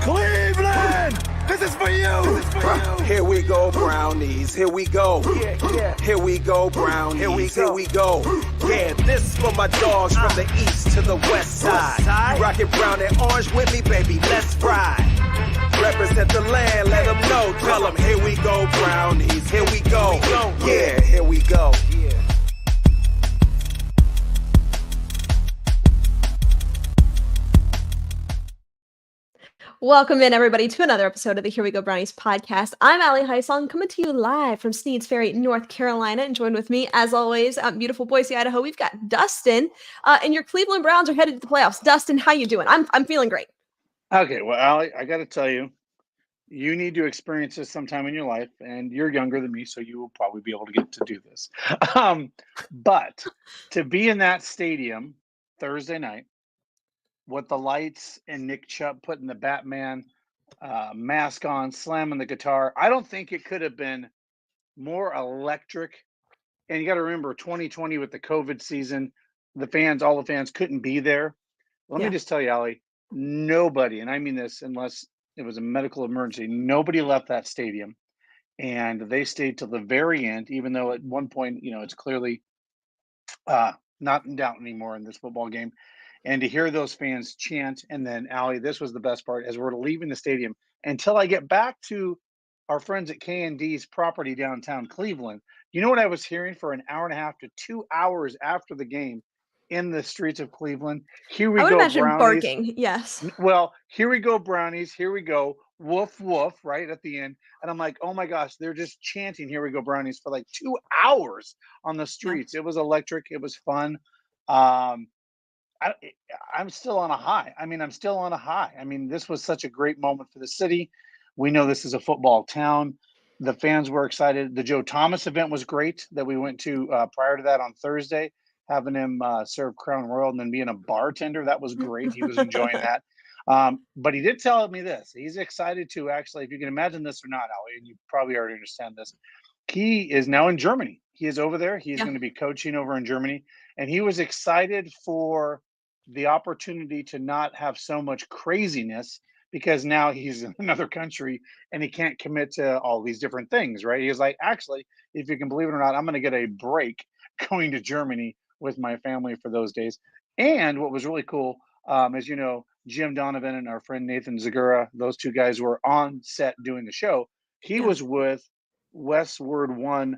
Cleveland! This is for you! Here we go, Brownies. Here we go. Here we go, Brownies. Here we go. Yeah, this for my dogs from the east to the west side. You rockin' brown and orange with me, baby. Let's ride. Represent the land, let them know. Tell them, here we go, Brownies. Here we go. Yeah, here we go. Welcome in, everybody, to another episode of the Here We Go Brownies podcast. I'm Allie Heisong, coming to you live from Sneads Ferry, North Carolina, and joined with me, as always, beautiful Boise, Idaho. We've got Dustin, and your Cleveland Browns are headed to the playoffs. Dustin, how you doing? I'm feeling great. Okay, well, Allie, I got to tell you, you need to experience this sometime in your life, and you're younger than me, so you will probably be able to get to do this. But to be in that stadium Thursday night, with the lights and Nick Chubb putting the Batman mask on, slamming the guitar, I don't think it could have been more electric. And you got to remember, 2020 with the COVID season, all the fans couldn't be there. Let me just tell you, Allie, nobody, and I mean this unless it was a medical emergency, nobody left that stadium. And they stayed till the very end, even though at one point, it's clearly not in doubt anymore in this football game. And to hear those fans chant, and then, Allie, this was the best part, as we're leaving the stadium, until I get back to our friends at K&D's property downtown Cleveland, you know what I was hearing for an hour and a half to 2 hours after the game in the streets of Cleveland? Here we I would go, imagine Brownies. barking, yes. Well, here we go, Brownies. Here we go. Woof, woof, right at the end. And I'm like, oh my gosh, they're just chanting, here we go, Brownies, for like 2 hours on the streets. It was electric. It was fun. I'm still on a high. I mean, this was such a great moment for the city. We know this is a football town. The fans were excited. The Joe Thomas event was great that we went to prior to that on Thursday, having him serve Crown Royal and then being a bartender. That was great. He was enjoying that. But he did tell me this. He's excited to actually, if you can imagine this or not, Allie, and you probably already understand this, he is now in Germany. He is over there. He's going to be coaching over in Germany. And he was excited for the opportunity to not have so much craziness, because now he's in another country and he can't commit to all these different things, right? He was like, actually, if you can believe it or not, I'm going to get a break going to Germany with my family for those days. And what was really cool, as you know, Jim Donovan and our friend Nathan Zagura, those two guys were on set doing the show. He was with Westward One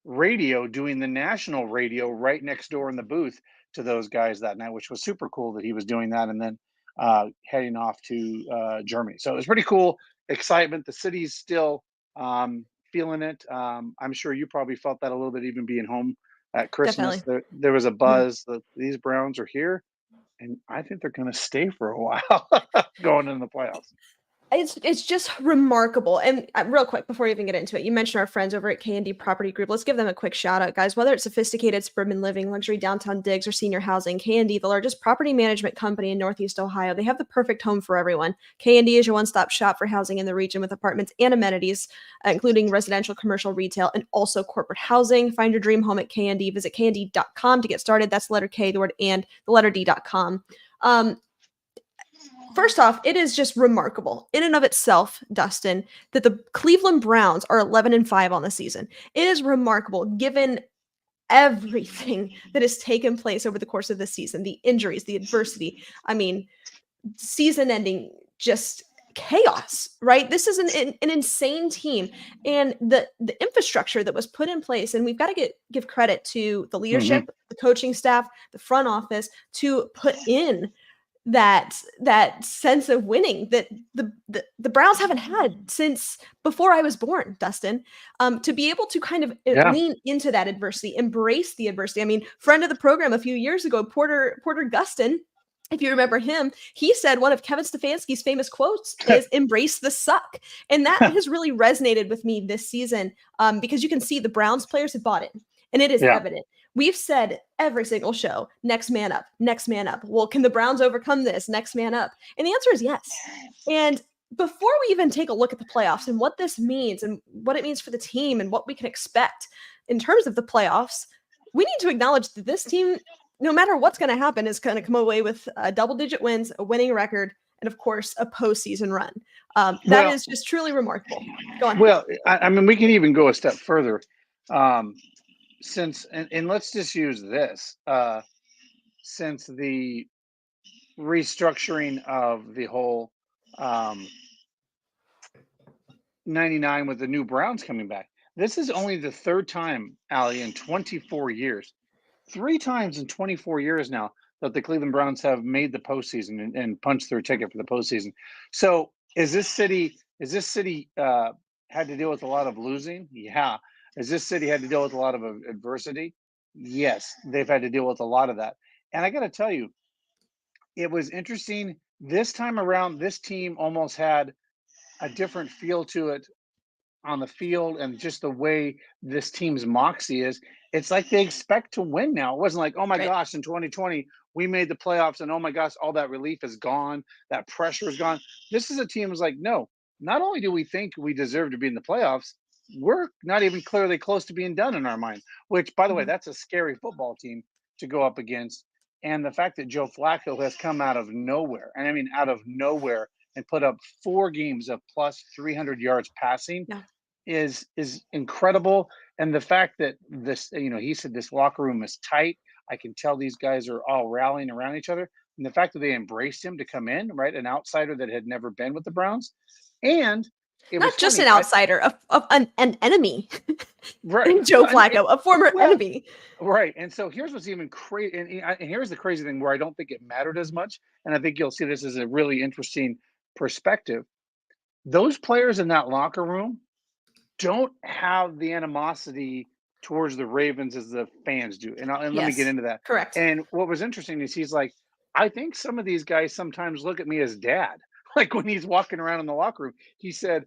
Radio doing the national radio right next door in the booth to those guys that night, which was super cool that he was doing that, and then heading off to Germany. So it was pretty cool. Excitement. The city's still feeling it. I'm sure you probably felt that a little bit, even being home at Christmas. There was a buzz that these Browns are here, and I think they're going to stay for a while going into the playoffs. It's just remarkable. And real quick, before we even get into it, you mentioned our friends over at K&D Property Group. Let's give them a quick shout out, guys. Whether it's sophisticated suburban living, luxury downtown digs, or senior housing, K&D, the largest property management company in Northeast Ohio, they have the perfect home for everyone. K&D is your one-stop shop for housing in the region with apartments and amenities, including residential, commercial, retail, and also corporate housing. Find your dream home at K&D. Visit knd.com to get started. That's the letter K, the word and, the letter D.com. First off, it is just remarkable in and of itself, Dustin, that the Cleveland Browns are 11-5 on the season. It is remarkable given everything that has taken place over the course of this season, the injuries, the adversity. I mean, season-ending just chaos, right? This is an insane team, and the infrastructure that was put in place, and we've got to give credit to the leadership, the coaching staff, the front office to put in that sense of winning that the Browns haven't had since before I was born, Dustin, to be able to kind of lean into that adversity, embrace the adversity. I mean, friend of the program a few years ago, Porter Gustin, if you remember him, he said one of Kevin Stefanski's famous quotes is "embrace the suck." And that has really resonated with me this season, because you can see the Browns players have bought it, and it is evident. We've said every single show, next man up, next man up. Well, can the Browns overcome this? Next man up. And the answer is yes. And before we even take a look at the playoffs and what this means and what it means for the team and what we can expect in terms of the playoffs, we need to acknowledge that this team, no matter what's going to happen, is going to come away with double-digit wins, a winning record, and of course a postseason run. That Well, is just truly remarkable. Go on. well, I mean, we can even go a step further. Since and let's just use this. Since the restructuring of the whole 99 with the new Browns coming back. This is only the third time, Allie, in 24 years. 3 times in 24 years now that the Cleveland Browns have made the postseason and punched their ticket for the postseason. So is this city had to deal with a lot of losing? Yeah. Has this city had to deal with a lot of adversity? Yes, they've had to deal with a lot of that. And I got to tell you, it was interesting this time around. This team almost had a different feel to it on the field, and just the way this team's moxie is. It's like they expect to win now. It wasn't like, oh my Right. gosh, in 2020 we made the playoffs and oh my gosh, all that relief is gone, that pressure is gone. This is a team who's like, no, not only do we think we deserve to be in the playoffs, we're not even clearly close to being done in our mind. Which, by the way, Mhm. that's a scary football team to go up against. And the fact that Joe Flacco has come out of nowhere, and I mean out of nowhere, and put up 4 games of plus 300 yards passing Yeah. is incredible. And the fact that this, he said this locker room is tight. I can tell these guys are all rallying around each other. And the fact that they embraced him to come in, right, an outsider that had never been with the Browns. And it was Not just funny. an outsider, of an enemy Right. in Joe Well, Flacco, a former well, enemy. right. And so here's what's even crazy. And here's the crazy thing where I don't think it mattered as much. And I think you'll see this as a really interesting perspective. Those players in that locker room don't have the animosity towards the Ravens as the fans do. And let me get Yes, into that. correct. And what was interesting is he's like, I think some of these guys sometimes look at me as dad. Like when he's walking around in the locker room, he said,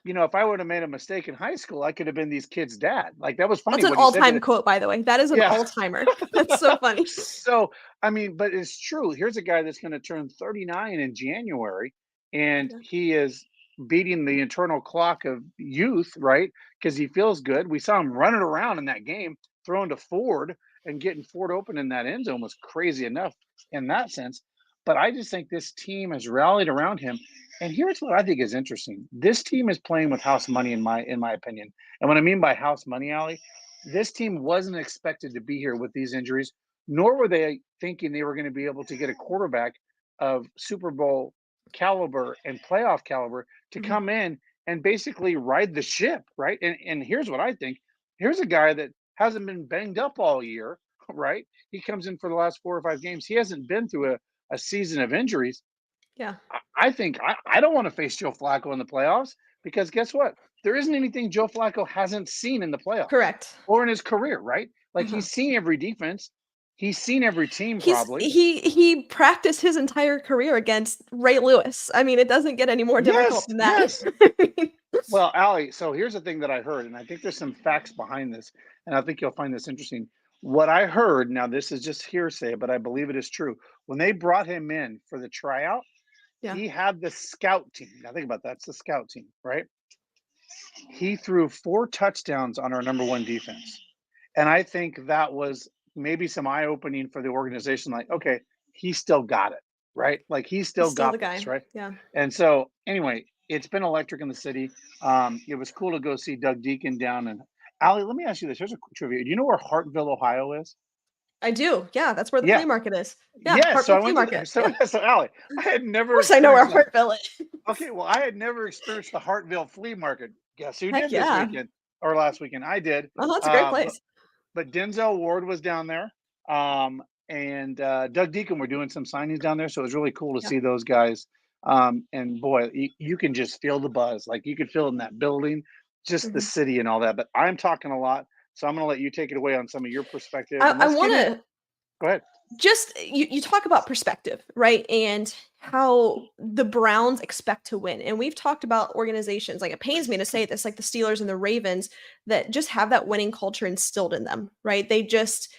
if I would have made a mistake in high school, I could have been these kids' dad. Like that was funny That's an what he said to all-time quote, by the way. That is an yeah. all-timer. That's so funny. So, I mean, but it's true. Here's a guy that's going to turn 39 in January, and Yeah. he is beating the internal clock of youth, right? Because he feels good. We saw him running around in that game, throwing to Ford and getting Ford open in that end zone was crazy enough in that sense. But I just think this team has rallied around him. And here's what I think is interesting. This team is playing with house money in my opinion. And what I mean by house money, Allie, this team wasn't expected to be here with these injuries, nor were they thinking they were going to be able to get a quarterback of Super Bowl caliber and playoff caliber to Mhm. come in and basically ride the ship, right? And here's what I think. Here's a guy that hasn't been banged up all year, right? He comes in for the last 4 or 5 games. He hasn't been through a season of injuries. Yeah, I think I don't want to face Joe Flacco in the playoffs because guess what? There isn't anything Joe Flacco hasn't seen in the playoffs correct. or in his career, right? Like Uh-huh. he's seen every defense, he's seen every team He's probably. he practiced his entire career against Ray Lewis. I mean, it doesn't get any more difficult Yes, than that. yes. I mean, Well, Allie, so here's the thing that I heard, and I think there's some facts behind this, and I think you'll find this interesting. What I heard, now this is just hearsay, but I believe it is true. When they brought him in for the tryout, yeah, he had the scout team. Now think about that. It's the scout team, right? He threw 4 touchdowns on our number one defense. And I think that was maybe some eye opening for the organization. Like, okay, he still got it, right? Like he he's still still the got this, guy. right? Yeah. And so, anyway, it's been electric in the city. It was cool to go see Doug Deacon down. And Allie, let me ask you this. Here's a quick trivia. Do you know where Hartville, Ohio is? I do. Yeah, that's where the Yeah. flea market is. Yeah, Yeah. So I Hartville Flea went to Market. so Yeah. so Allie, I had Of never course I know where experienced Hartville is. okay, well, I had never experienced the Hartville flea market. Guess who Heck did this yeah. weekend or last weekend? I did. Oh, that's a great Uh, but place. but Denzel Ward was down there, and Doug Deacon were doing some signings down there, so it was really cool to Yeah. see those guys. And boy, you can just feel the buzz, like you could feel it in that building, just the Mhm. city and all that. But I'm talking a lot, so I'm going to let you take it away on some of your perspective, and I let's get want in. to Go ahead. just you talk about perspective, right? And how the Browns expect to win. And we've talked about organizations, like it pains me to say this, like the Steelers and the Ravens, that just have that winning culture instilled in them, right? They just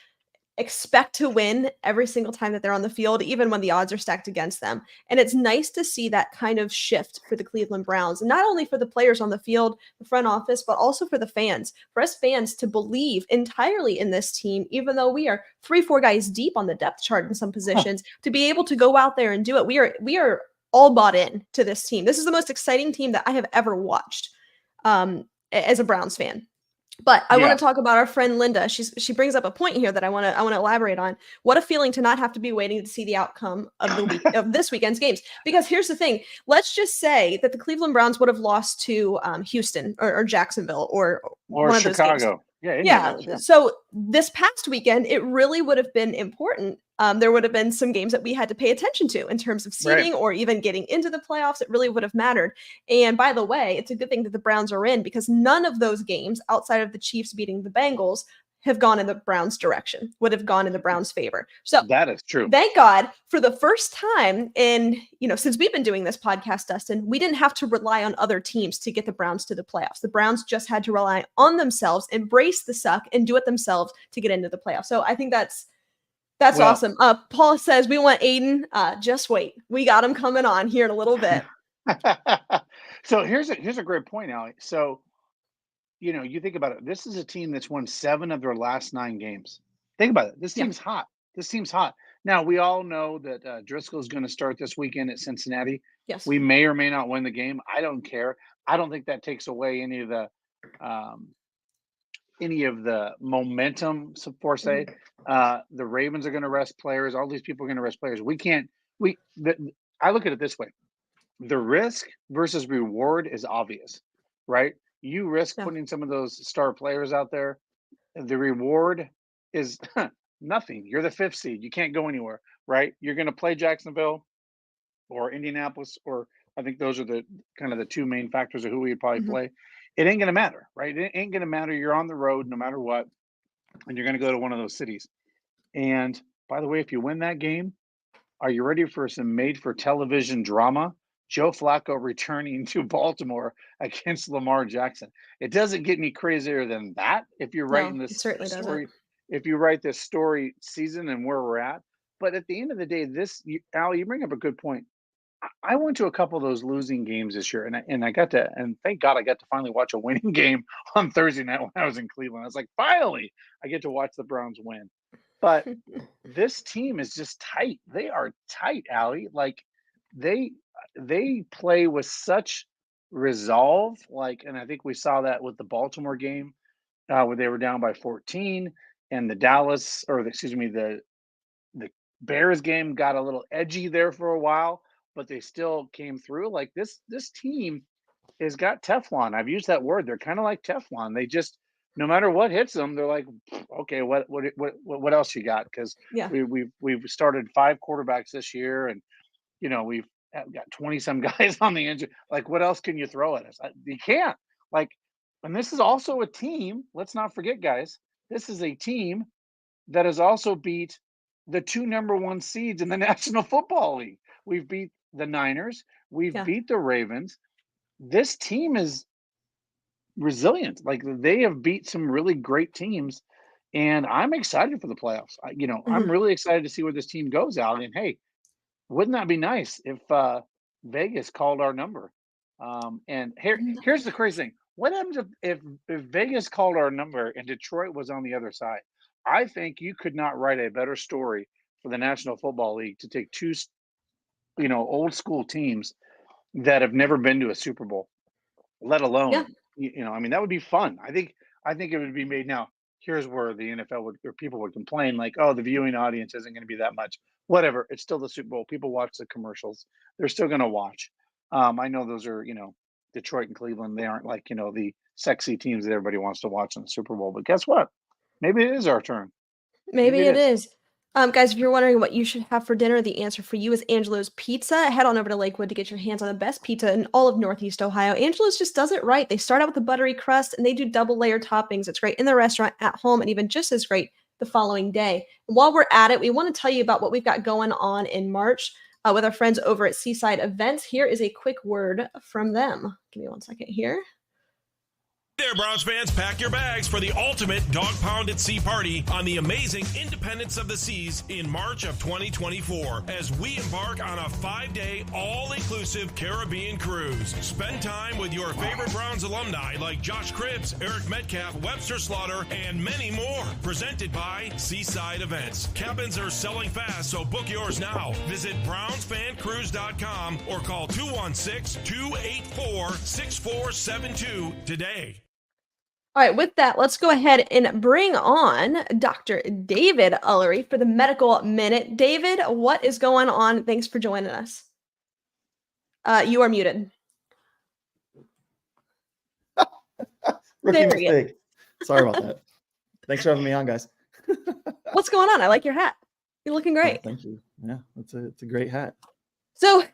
expect to win every single time that they're on the field, even when the odds are stacked against them. And it's nice to see that kind of shift for the Cleveland Browns, and not only for the players on the field, the front office, but also for the fans, for us fans to believe entirely in this team, even though we are 3, 4 guys deep on the depth chart in some positions, to be able to go out there and do it. We are all bought in to this team. This is the most exciting team that I have ever watched as a Browns fan. But I want to talk about our friend Linda. She brings up a point here that I want to elaborate on. What a feeling to not have to be waiting to see the outcome of of this weekend's games. Because here's the thing: let's just say that the Cleveland Browns would have lost to Houston or Jacksonville or one of those games. Chicago. Yeah. So this past weekend, it really would have been important. There would have been some games that we had to pay attention to in terms of seeding or even getting into the playoffs. It really would have mattered. And by the way, it's a good thing that the Browns are in, because none of those games outside of the Chiefs beating the Bengals have gone in the Browns' direction, would have gone in the Browns' favor. So that is true. Thank God, for the first time in, since we've been doing this podcast, Dustin, we didn't have to rely on other teams to get the Browns to the playoffs. The Browns just had to rely on themselves, embrace the suck, and do it themselves to get into the playoffs. So I think that's awesome. Paul says, we want Aiden. Just wait. We got him coming on here in a little bit. So here's a great point, Allie. So, you think about it. This is a team that's won 7 of their last 9 games. Think about it. This team's hot. This team's hot. Now, we all know that Driscoll is going to start this weekend at Cincinnati. Yes. We may or may not win the game. I don't care. I don't think that takes away any of the momentum, per se. The Ravens are going to rest players. All these people are going to rest players. I look at it this way. The risk versus reward is obvious, right? You risk putting some of those star players out there. The reward is nothing. You're the 5th seed. You can't go anywhere, right? You're going to play Jacksonville or Indianapolis, or I think those are the kind of the 2 main factors of who we would probably play. It ain't going to matter, right? It ain't going to matter. You're on the road no matter what, and you're going to go to one of those cities. And by the way, if you win that game, are you ready for some made-for-television drama? Joe Flacco returning to Baltimore against Lamar Jackson. It doesn't get any crazier than that if you're writing this story. If you write this story season and where we're at. But at the end of the day, Al, you bring up a good point. I went to a couple of those losing games this year, and thank God I got to finally watch a winning game on Thursday night when I was in Cleveland. I was like, finally, I get to watch the Browns win. But this team is just tight. They are tight, Allie. Like they play with such resolve. And I think we saw that with the Baltimore game where they were down by 14, and the Bears game got a little edgy there for a while, but they still came through. Like this team has got Teflon. I've used that word. They're kind of like Teflon. They just, no matter what hits them, they're like, okay, what else you got? Because we've started 5 quarterbacks this year, and we've got 20 some guys on the engine. Like, what else can you throw at us? You can't. And this is also a team. Let's not forget, guys. This is a team that has also beat the 2 number 1 seeds in the National Football League. We've beat the Niners. We've beat the Ravens. This team is resilient. Like, they have beat some really great teams, and I'm excited for the playoffs. I'm really excited to see where this team goes out. And hey, wouldn't that be nice if Vegas called our number? And here's the crazy thing. What happens if Vegas called our number and Detroit was on the other side? I think you could not write a better story for the National Football League to take 2, old school teams that have never been to a Super Bowl, let alone, that would be fun. I think it would be made. Now, here's where the NFL or people would complain, like, oh, the viewing audience isn't going to be that much. Whatever. It's still the Super Bowl. People watch the commercials. They're still going to watch. I know those are, Detroit and Cleveland. They aren't like, the sexy teams that everybody wants to watch in the Super Bowl. But guess what? Maybe it is our turn. Maybe it is. Guys, if you're wondering what you should have for dinner, the answer for you is Angelo's Pizza. Head on over to Lakewood to get your hands on the best pizza in all of Northeast Ohio. Angelo's just does it right. They start out with a buttery crust, and they do double layer toppings. It's great in the restaurant, at home, and even just as great the following day. And while we're at it, we want to tell you about what we've got going on in March with our friends over at Seaside Events. Here is a quick word from them. Give me one second here. There, Browns fans, pack your bags for the ultimate dog pound at sea party on the amazing Independence of the Seas in March of 2024 as we embark on a 5-day all-inclusive Caribbean cruise. Spend time with your favorite Browns alumni like Josh Cribbs, Eric Metcalf, Webster Slaughter, and many more. Presented by Seaside Events. Cabins are selling fast, so book yours now. Visit BrownsFanCruise.com or call 216-284-6472 today. All right, with that, let's go ahead and bring on Dr. David Ullery for the Medical Minute. David, what is going on? Thanks for joining us. You are muted. Rookie mistake. Sorry about that. Thanks for having me on, guys. What's going on? I like your hat. You're looking great. Oh, thank you. Yeah, it's a great hat. So,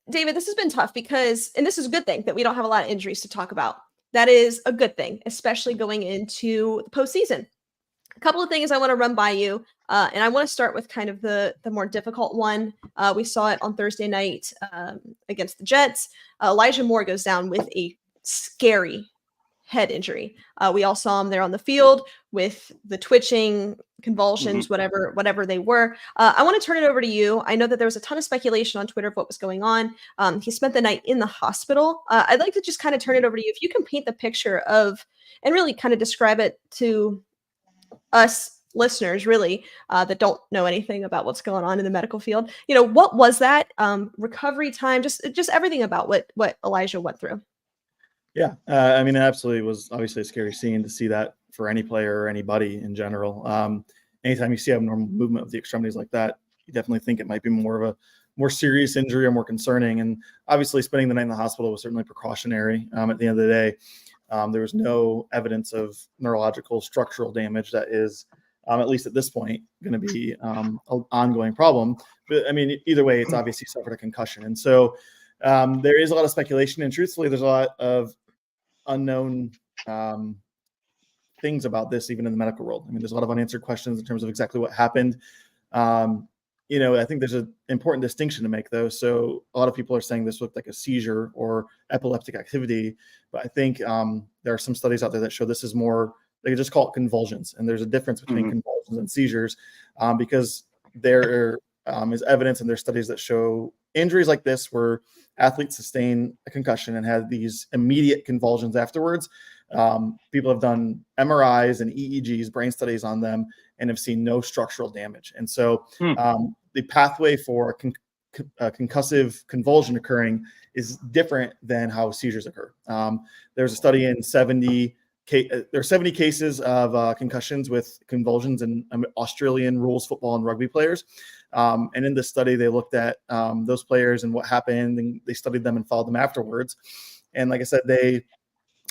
David, this has been tough because, and this is a good thing that we don't have a lot of injuries to talk about. That is a good thing, especially going into the postseason. A couple of things I want to run by you, and I want to start with kind of the more difficult one. We saw it on Thursday night against the Jets. Elijah Moore goes down with a scary head injury. We all saw him there on the field with the twitching, convulsions, whatever they were. I want to turn it over to you. I know that there was a ton of speculation on Twitter of what was going on. He spent the night in the hospital. I'd like to just kind of turn it over to you. If you can paint the picture of, and really kind of describe it to us listeners, really, that don't know anything about what's going on in the medical field. You know, what was that recovery time? Just everything about what Elijah went through. Yeah, I mean, it absolutely was obviously a scary scene to see that for any player or anybody in general. Anytime you see abnormal movement of the extremities like that, you definitely think it might be more of a more serious injury or more concerning. And obviously spending the night in the hospital was certainly precautionary. At the end of the day, there was no evidence of neurological structural damage that is, at least at this point, going to be an ongoing problem. But I mean, either way, it's obviously suffered a concussion. And so there is a lot of speculation, and truthfully, there's a lot of unknown things about this, even in the medical world. I mean, there's a lot of unanswered questions in terms of exactly what happened. You know, I think there's an important distinction to make, though. So a lot of people are saying this looked like a seizure or epileptic activity, but I think there are some studies out there that show this is more, they just call it convulsions. And there's a difference between convulsions and seizures because there is evidence and there's studies that show injuries like this where athletes sustain a concussion and had these immediate convulsions afterwards. People have done MRIs and EEGs, brain studies on them, and have seen no structural damage. And so the pathway for a concussive convulsion occurring is different than how seizures occur. There's a study in 70 cases of concussions with convulsions in Australian rules football and rugby players. And in this study, they looked at those players and what happened, and they studied them and followed them afterwards. And like I said, they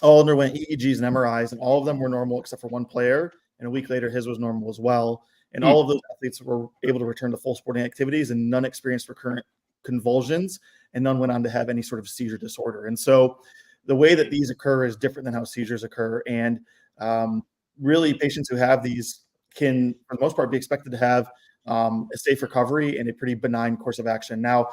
all underwent EEGs and MRIs, and all of them were normal except for one player. And a week later, his was normal as well. And all of those athletes were able to return to full sporting activities, and none experienced recurrent convulsions, and none went on to have any sort of seizure disorder. And so the way that these occur is different than how seizures occur. And really, patients who have these can, for the most part, be expected to have a safe recovery and a pretty benign course of action. Now,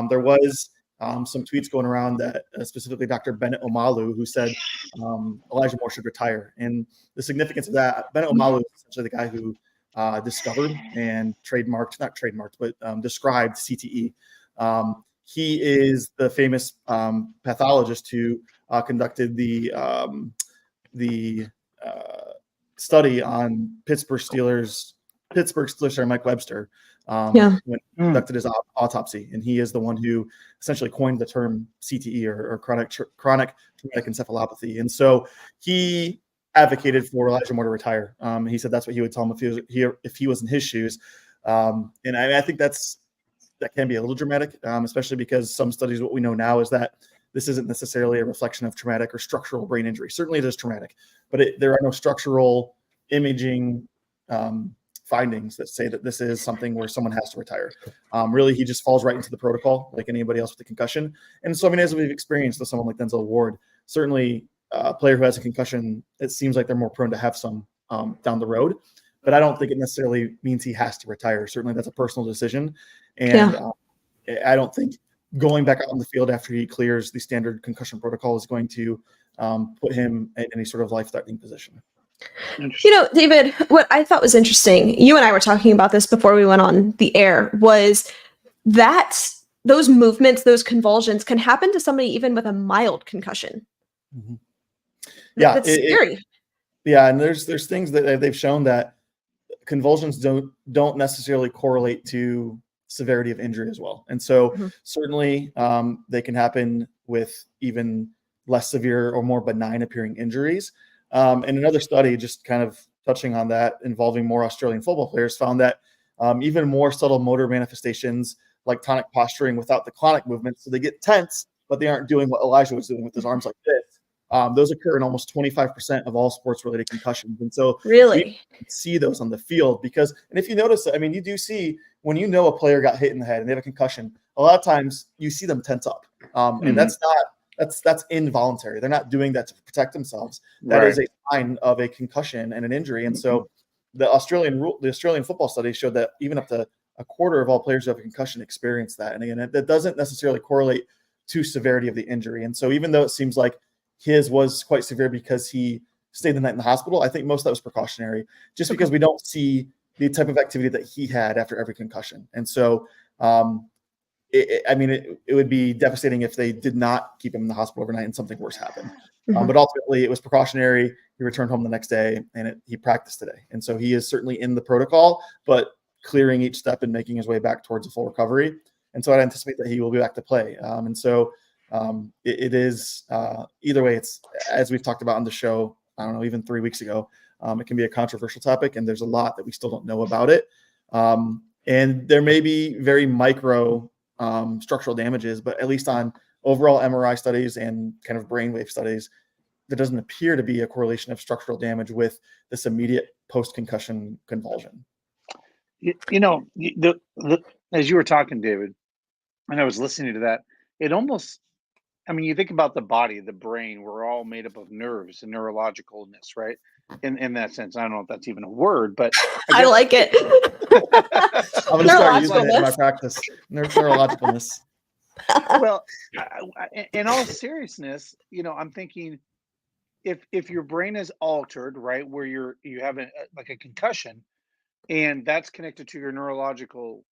there was some tweets going around that specifically Dr. Bennett Omalu, who said Elijah Moore should retire. And the significance of that, Bennett Omalu is essentially the guy who discovered and described CTE. He is the famous pathologist who conducted the study on Pittsburgh Steelers Mike Webster when he conducted his autopsy. And he is the one who essentially coined the term CTE or chronic traumatic encephalopathy. And so he advocated for Elijah Moore to retire. He said that's what he would tell him if he was in his shoes. And I think that can be a little dramatic, especially because some studies, what we know now is that this isn't necessarily a reflection of traumatic or structural brain injury. Certainly it is traumatic, but there are no structural imaging findings that say that this is something where someone has to retire. Really, he just falls right into the protocol like anybody else with a concussion. And so, I mean, as we've experienced with someone like Denzel Ward, certainly a player who has a concussion, it seems like they're more prone to have some down the road. But I don't think it necessarily means he has to retire. Certainly that's a personal decision. And I don't think going back out on the field after he clears the standard concussion protocol is going to put him in any sort of life-threatening position. David, what I thought was interesting, you and I were talking about this before we went on the air, was that those movements, those convulsions can happen to somebody even with a mild concussion. Mm-hmm. Yeah, that's scary. And there's things that they've shown that convulsions don't necessarily correlate to severity of injury as well. And so certainly they can happen with even less severe or more benign appearing injuries. And another study, just kind of touching on that, involving more Australian football players, found that even more subtle motor manifestations like tonic posturing without the clonic movement, so they get tense, but they aren't doing what Elijah was doing with his arms like this. Those occur in almost 25% of all sports-related concussions. And so really we see those on the field because, and if you notice, I mean, you do see when you know a player got hit in the head and they have a concussion, a lot of times you see them tense up. And that's involuntary. They're not doing that to protect themselves. That is a sign of a concussion and an injury. And so the Australian football study showed that even up to a quarter of all players who have a concussion experience that. And again, that doesn't necessarily correlate to severity of the injury. And so even though it seems like his was quite severe because he stayed the night in the hospital, I think most of that was precautionary, just because we don't see the type of activity that he had after every concussion. And so, it would be devastating if they did not keep him in the hospital overnight and something worse happened. But ultimately, it was precautionary. He returned home the next day, and he practiced today. And so he is certainly in the protocol, but clearing each step and making his way back towards a full recovery. And so I'd anticipate that he will be back to play. It is either way, it's, as we've talked about on the show, I don't know, even 3 weeks ago, it can be a controversial topic, and there's a lot that we still don't know about it. And there may be very micro structural damages, but at least on overall MRI studies and kind of brainwave studies, there doesn't appear to be a correlation of structural damage with this immediate post-concussion convulsion. As you were talking, David, and I was listening to that, it almost, you think about the body, the brain, we're all made up of nerves and neurologicalness, right? In that sense, I don't know if that's even a word, but I like it. I'm going to start using it in my practice. Neurologicalness. Well, in all seriousness, I'm thinking if your brain is altered, right, where you have a concussion, and that's connected to your neurological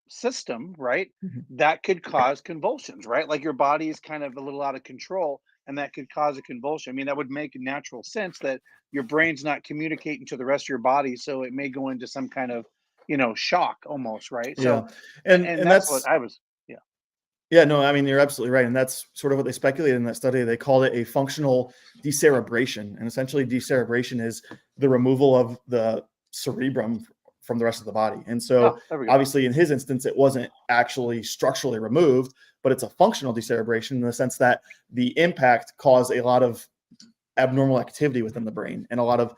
system, right? That could cause convulsions, right? Like your body is kind of a little out of control, and that could cause a convulsion. That would make natural sense that your brain's not communicating to the rest of your body, so it may go into some kind of shock almost, right? Yeah. So and that's what I was. Yeah, no, you're absolutely right. And that's sort of what they speculated in that study. They called it a functional decerebration. And essentially decerebration is the removal of the cerebrum from the rest of the body. And so obviously in his instance, it wasn't actually structurally removed, but it's a functional decerebration in the sense that the impact caused a lot of abnormal activity within the brain and a lot of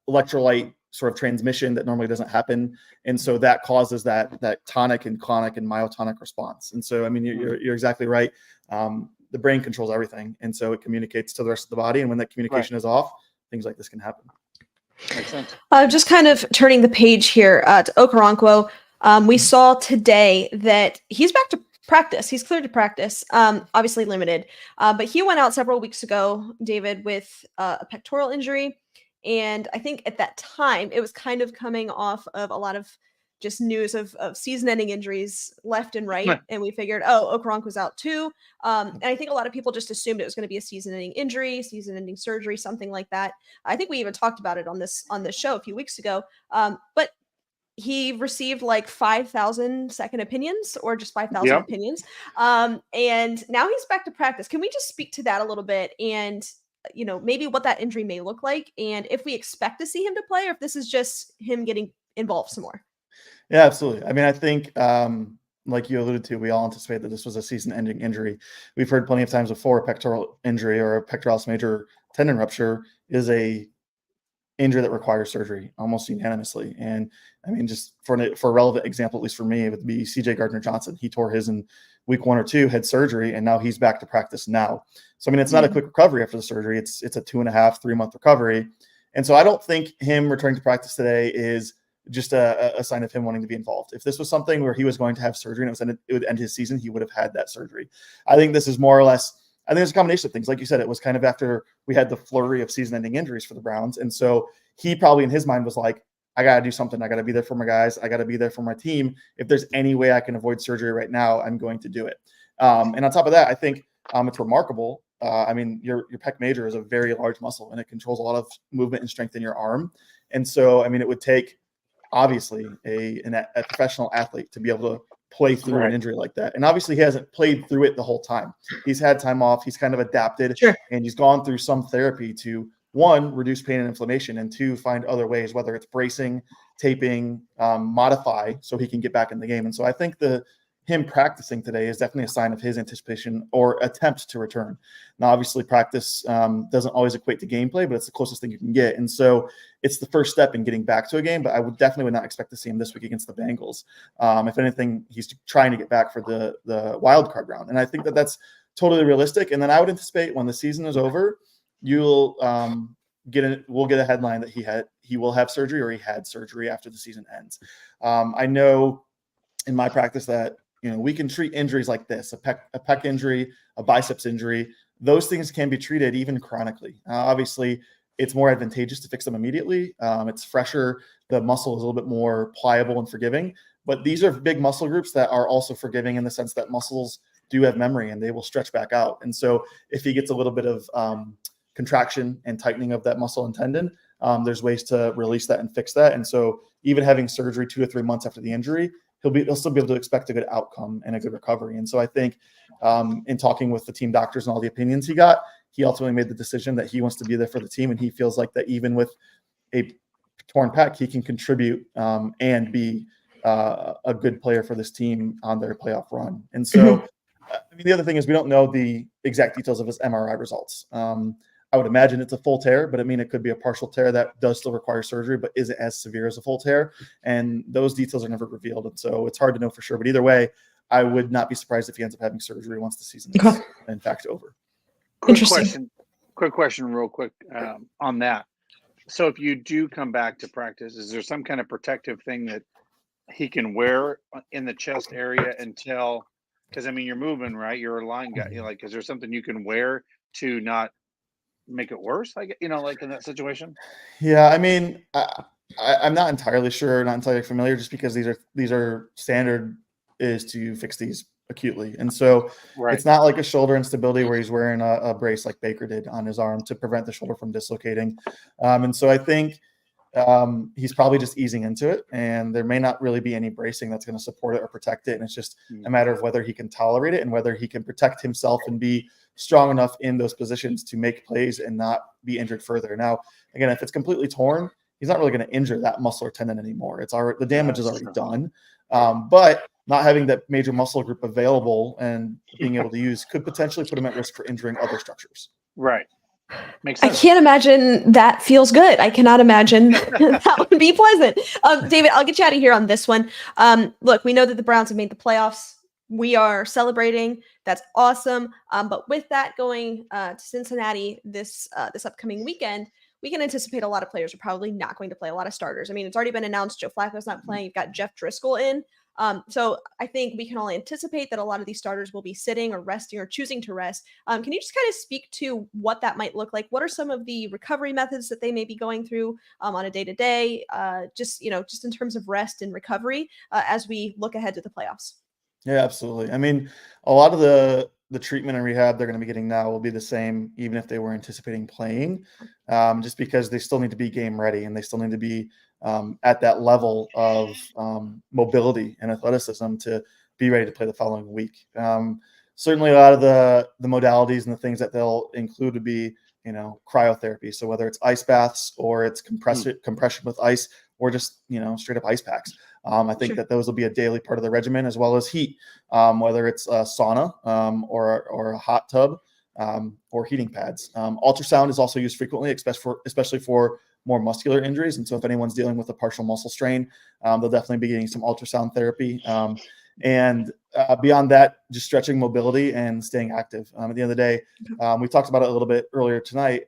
electrolyte sort of transmission that normally doesn't happen. And so that causes that tonic and clonic and myotonic response. And so, you're exactly right. The brain controls everything. And so it communicates to the rest of the body. And when that communication is off, things like this can happen. Makes sense. Just kind of turning the page here to Okoronkwo. We saw today that he's back to practice. He's cleared to practice, obviously limited. But he went out several weeks ago, David, with a pectoral injury. And I think at that time, it was kind of coming off of a lot of just news of season-ending injuries left and right. And we figured, Okoronkwo was out too. And I think a lot of people just assumed it was going to be a season-ending injury, season-ending surgery, something like that. I think we even talked about it on this show a few weeks ago. But he received like 5,000 second opinions or just 5,000 opinions. And now he's back to practice. Can we just speak to that a little bit and maybe what that injury may look like, and if we expect to see him to play, or if this is just him getting involved some more? Yeah, absolutely. I think, like you alluded to, we all anticipate that this was a season-ending injury. We've heard plenty of times before a pectoral injury or a pectoralis major tendon rupture is a injury that requires surgery almost unanimously. And just for a relevant example, at least for me, it would be CJ Gardner-Johnson. He tore his in week 1 or 2, had surgery, and now he's back to practice now. So, it's not a quick recovery after the surgery. It's a 2.5-3 month recovery. And so I don't think him returning to practice today is just a sign of him wanting to be involved. If this was something where he was going to have surgery and it would end his season, he would have had that surgery. I think this is more or less, I think it's a combination of things. Like you said, it was kind of after we had the flurry of season-ending injuries for the Browns. And so he probably in his mind was like, I got to do something. I got to be there for my guys. I got to be there for my team. If there's any way I can avoid surgery right now, I'm going to do it. And on top of that, I think it's remarkable. I mean, your pec major is a very large muscle, and it controls a lot of movement and strength in your arm. And so, I mean, it would take obviously a professional athlete to be able to play through an injury like that. And obviously he hasn't played through it the whole time. He's had time off. He's kind of adapted, and he's gone through some therapy to, one, reduce pain and inflammation, and two, find other ways, whether it's bracing, taping, modify, so he can get back in the game. And so I think him practicing today is definitely a sign of his anticipation or attempt to return. Now, obviously, practice doesn't always equate to gameplay, but it's the closest thing you can get. And so it's the first step in getting back to a game, but I would not expect to see him this week against the Bengals. If anything, he's trying to get back for the wild card round. And I think that's totally realistic. And then I would anticipate when the season is over, we'll get a headline that he will have surgery or he had surgery after the season ends. I know in my practice that, we can treat injuries like this, a pec injury, a biceps injury. Those things can be treated even chronically. Obviously, it's more advantageous to fix them immediately. It's fresher. The muscle is a little bit more pliable and forgiving. But these are big muscle groups that are also forgiving in the sense that muscles do have memory and they will stretch back out. And so if he gets a little bit of contraction and tightening of that muscle and tendon, there's ways to release that and fix that. And so even having surgery 2 or 3 months after the injury, he'll still be able to expect a good outcome and a good recovery. And so I think in talking with the team doctors and all the opinions he got, he ultimately made the decision that he wants to be there for the team. And he feels like that even with a torn pec, he can contribute and be a good player for this team on their playoff run. And so, I mean, the other thing is we don't know the exact details of his MRI results. I would imagine it's a full tear, but it could be a partial tear that does still require surgery, but isn't as severe as a full tear. And those details are never revealed. And so it's hard to know for sure. But either way, I would not be surprised if he ends up having surgery once the season is in fact over. Quick question real quick on that. So if you do come back to practice, is there some kind of protective thing that he can wear in the chest area until, because I mean, you're moving, right? You're a line guy. Is there something you can wear to not make it worse? Like in that situation? Yeah, I mean, I'm not entirely sure, not entirely familiar, just because these are standard is to fix these acutely. And so it's not like a shoulder instability where he's wearing a brace like Baker did on his arm to prevent the shoulder from dislocating. And so I think he's probably just easing into it, and there may not really be any bracing that's going to support it or protect it. And it's just a matter of whether he can tolerate it and whether he can protect himself and be strong enough in those positions to make plays and not be injured further. Now, again, if it's completely torn, he's not really going to injure that muscle or tendon anymore. The damage is already done. But not having that major muscle group available and being able to use could potentially put him at risk for injuring other structures. Right. Makes sense. I can't imagine that feels good. I cannot imagine that would be pleasant. David, I'll get you out of here on this one. Look, we know that the Browns have made the playoffs. We are celebrating. That's awesome. But with that going to Cincinnati this upcoming weekend, we can anticipate a lot of players are probably not going to play, a lot of starters. I mean, it's already been announced Joe Flacco's not playing. You've got Jeff Driscoll in. So I think we can all anticipate that a lot of these starters will be sitting or resting or choosing to rest. Can you just kind of speak to what that might look like? What are some of the recovery methods that they may be going through on a day-to-day, just in terms of rest and recovery as we look ahead to the playoffs? Yeah, absolutely. I mean, a lot of the treatment and rehab they're going to be getting now will be the same, even if they were anticipating playing, just because they still need to be game ready and they still need to be at that level of mobility and athleticism to be ready to play the following week. Certainly a lot of the modalities and the things that they'll include would be, cryotherapy. So whether it's ice baths or it's compression with ice or just, straight up ice packs. I think that those will be a daily part of the regimen, as well as heat, whether it's a sauna or a hot tub or heating pads. Ultrasound is also used frequently, especially for more muscular injuries. And so if anyone's dealing with a partial muscle strain, they'll definitely be getting some ultrasound therapy. And beyond that, just stretching, mobility, and staying active. At the end of the day, we talked about it a little bit earlier tonight.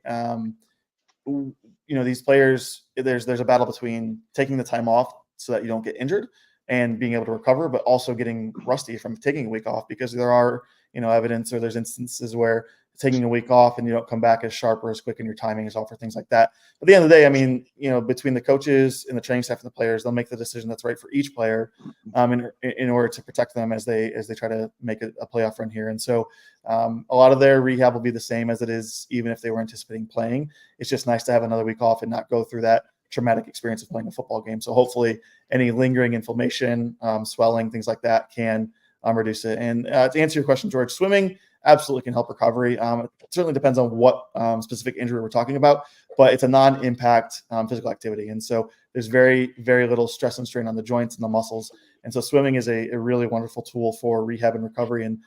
These players, there's a battle between taking the time off so that you don't get injured and being able to recover, but also getting rusty from taking a week off, because there are, evidence, or there's instances where taking a week off and you don't come back as sharp or as quick and your timing is off, or things like that. But at the end of the day, I mean, between the coaches and the training staff and the players, they'll make the decision that's right for each player, in order to protect them as they try to make a playoff run here. And so a lot of their rehab will be the same as it is, even if they were anticipating playing. It's just nice to have another week off and not go through that traumatic experience of playing a football game. So hopefully any lingering inflammation, swelling, things like that can reduce it. And to answer your question, George, swimming absolutely can help recovery. It certainly depends on what specific injury we're talking about, but it's a non-impact physical activity. And so there's very, very little stress and strain on the joints and the muscles. And so swimming is a really wonderful tool for rehab and recovery. And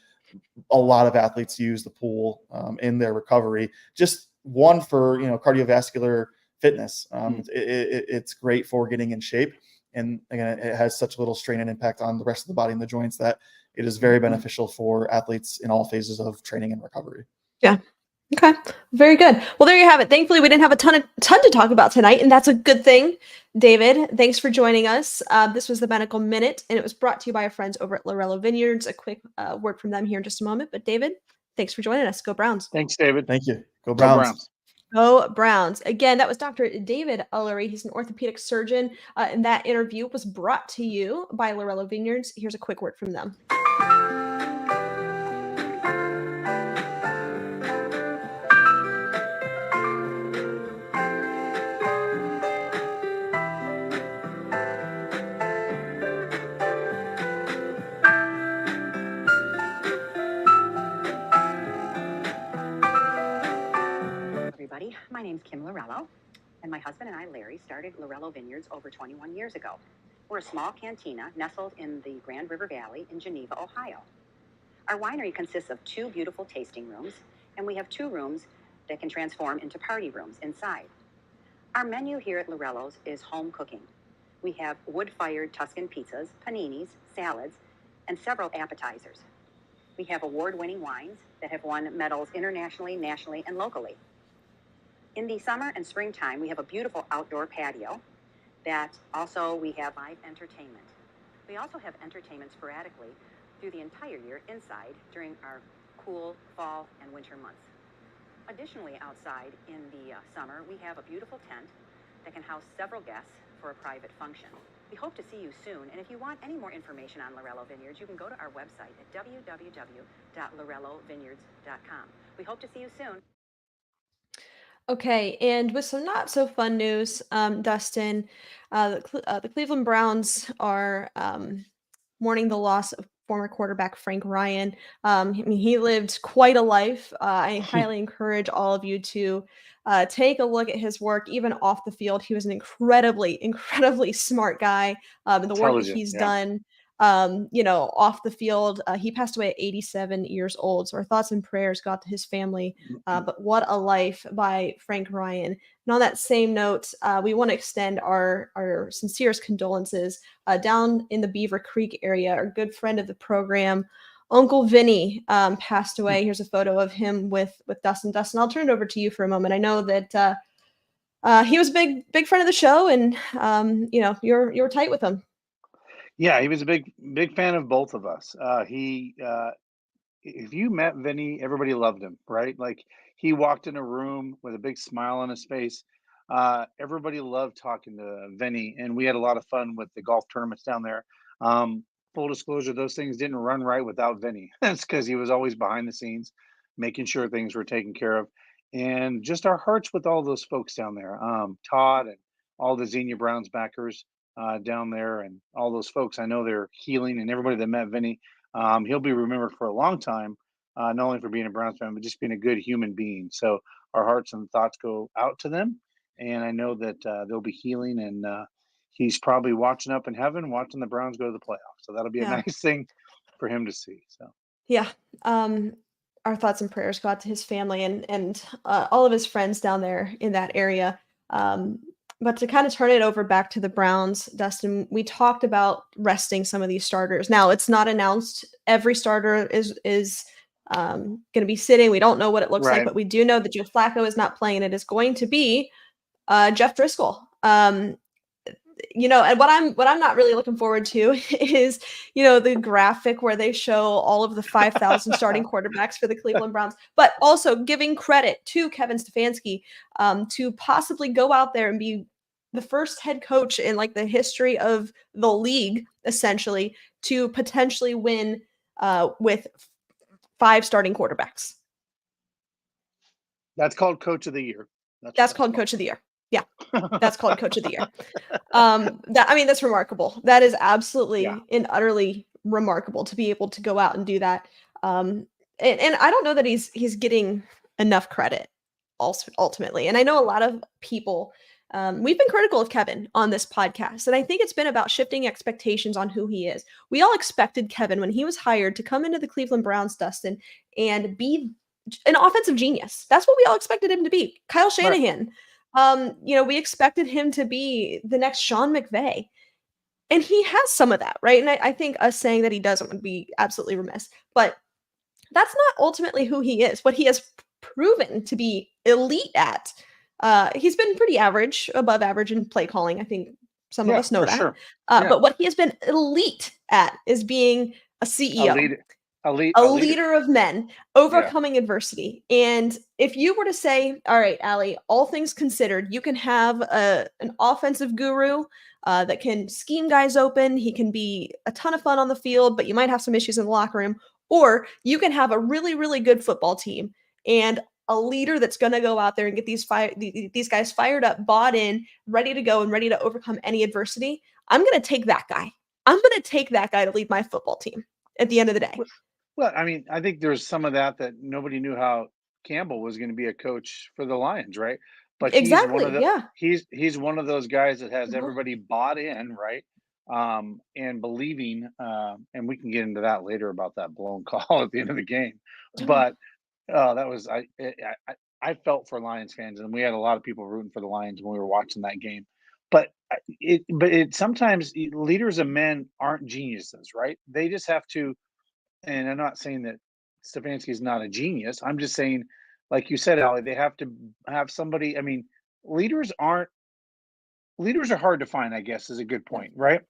a lot of athletes use the pool in their recovery. Just one for, cardiovascular fitness. It's great for getting in shape. And again, it has such little strain and impact on the rest of the body and the joints that it is very beneficial for athletes in all phases of training and recovery. Yeah. Okay. Very good. Well, there you have it. Thankfully, we didn't have a ton to talk about tonight, and that's a good thing. David, thanks for joining us. This was the Medical Minute, and it was brought to you by our friends over at Lorello Vineyards. A quick word from them here in just a moment. But David, thanks for joining us. Go Browns. Thanks, David. Thank you. Go Browns. Go Browns. Again, that was Dr. David Ullery. He's an orthopedic surgeon, and that interview was brought to you by Lorello Vineyards. Here's a quick word from them. My name's Kim Lorello, and my husband and I, Larry, started Lorello Vineyards over 21 years ago. We're a small cantina nestled in the Grand River Valley in Geneva, Ohio. Our winery consists of 2 beautiful tasting rooms, and we have 2 rooms that can transform into party rooms inside. Our menu here at Lorello's is home cooking. We have wood-fired Tuscan pizzas, paninis, salads, and several appetizers. We have award-winning wines that have won medals internationally, nationally, and locally. In the summer and springtime, we have a beautiful outdoor patio that also we have live entertainment. We also have entertainment sporadically through the entire year inside during our cool fall and winter months. Additionally, outside in the summer, we have a beautiful tent that can house several guests for a private function. We hope to see you soon, and if you want any more information on Lorello Vineyards, you can go to our website at www.lorellovineyards.com. We hope to see you soon. Okay, and with some not so fun news, Dustin, the Cleveland Browns are mourning the loss of former quarterback Frank Ryan. I mean, he lived quite a life. I highly encourage all of you to take a look at his work, even off the field. He was an incredibly, incredibly smart guy. The work that he's done. Off the field, he passed away at 87 years old. So our thoughts and prayers go out to his family. But what a life by Frank Ryan. And on that same note, we want to extend our sincerest condolences down in the Beaver Creek area. Our good friend of the program, Uncle Vinny, passed away. Here's a photo of him with Dustin. Dustin, I'll turn it over to you for a moment. I know that he was a big friend of the show, and you're tight with him. Yeah, he was a big fan of both of us. If you met Vinny, everybody loved him, right? Like, he walked in a room with a big smile on his face. Everybody loved talking to Vinny, and we had a lot of fun with the golf tournaments down there. Full disclosure, those things didn't run right without Vinny. That's because he was always behind the scenes, making sure things were taken care of. And just our hearts with all those folks down there, Todd and all the Xenia Browns backers down there, and all those folks. I know they're healing, and everybody that met Vinny, he'll be remembered for a long time, not only for being a Browns fan, but just being a good human being. So our hearts and thoughts go out to them, and I know that they'll be healing, and he's probably watching up in heaven, watching the Browns go to the playoffs. So that'll be a nice thing for him to see. So yeah, our thoughts and prayers go out to his family and all of his friends down there in that area. But to kind of turn it over back to the Browns, Dustin, we talked about resting some of these starters. Now, it's not announced every starter is going to be sitting. We don't know what it looks like, but we do know that Joe Flacco is not playing. It is going to be Jeff Driscoll. And what I'm not really looking forward to is, the graphic where they show all of the 5,000 starting quarterbacks for the Cleveland Browns, but also giving credit to Kevin Stefanski to possibly go out there and be the first head coach in like the history of the league, essentially, to potentially win with 5 starting quarterbacks. That's called Coach of the Year. That's called Coach of the Year. Yeah, that's called Coach of the Year. That's remarkable. That is absolutely and utterly remarkable to be able to go out and do that. And I don't know that he's getting enough credit ultimately. And I know a lot of people, we've been critical of Kevin on this podcast, and I think it's been about shifting expectations on who he is. We all expected Kevin when he was hired to come into the Cleveland Browns, Dustin, and be an offensive genius. That's what we all expected him to be. Kyle Shanahan. Right. We expected him to be the next Sean McVay, and he has some of that, right? And I think us saying that he doesn't would be absolutely remiss, but that's not ultimately who he is. What he has proven to be elite at, he's been pretty average, above average in play calling. I think some of us know that. Sure. But what he has been elite at is being a CEO. A leader of men, overcoming adversity. And if you were to say, all right, Allie, all things considered, you can have an offensive guru that can scheme guys open. He can be a ton of fun on the field, but you might have some issues in the locker room. Or you can have a really, really good football team and a leader that's going to go out there and get these guys fired up, bought in, ready to go, and ready to overcome any adversity. I'm going to take that guy. I'm going to take that guy to lead my football team at the end of the day. Well, I think there's some of that nobody knew how Campbell was going to be a coach for the Lions, right? But exactly, he's one of those guys that has everybody bought in, right? And believing, and we can get into that later about that blown call at the end of the game. But that was I felt for Lions fans, and we had a lot of people rooting for the Lions when we were watching that game. But sometimes leaders of men aren't geniuses, right? They just have to. And I'm not saying that Stefanski is not a genius. I'm just saying, like you said, Allie, they have to have somebody. I mean, leaders are hard to find, I guess, is a good point, right?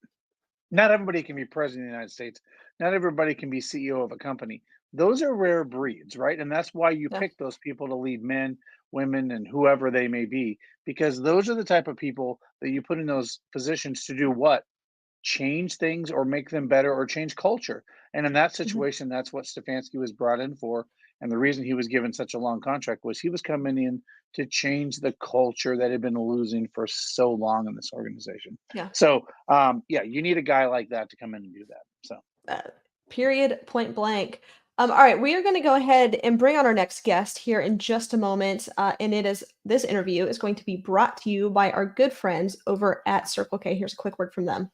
Not everybody can be president of the United States. Not everybody can be CEO of a company. Those are rare breeds, right? And that's why you pick those people to lead men, women, and whoever they may be, because those are the type of people that you put in those positions to do what? Change things or make them better or change culture. And in that situation, that's what Stefanski was brought in for. And the reason he was given such a long contract was he was coming in to change the culture that had been losing for so long in this organization. Yeah. So, you need a guy like that to come in and do that. So, period, point blank. All right, we are going to go ahead and bring on our next guest here in just a moment. And this interview is going to be brought to you by our good friends over at Circle K. Here's a quick word from them.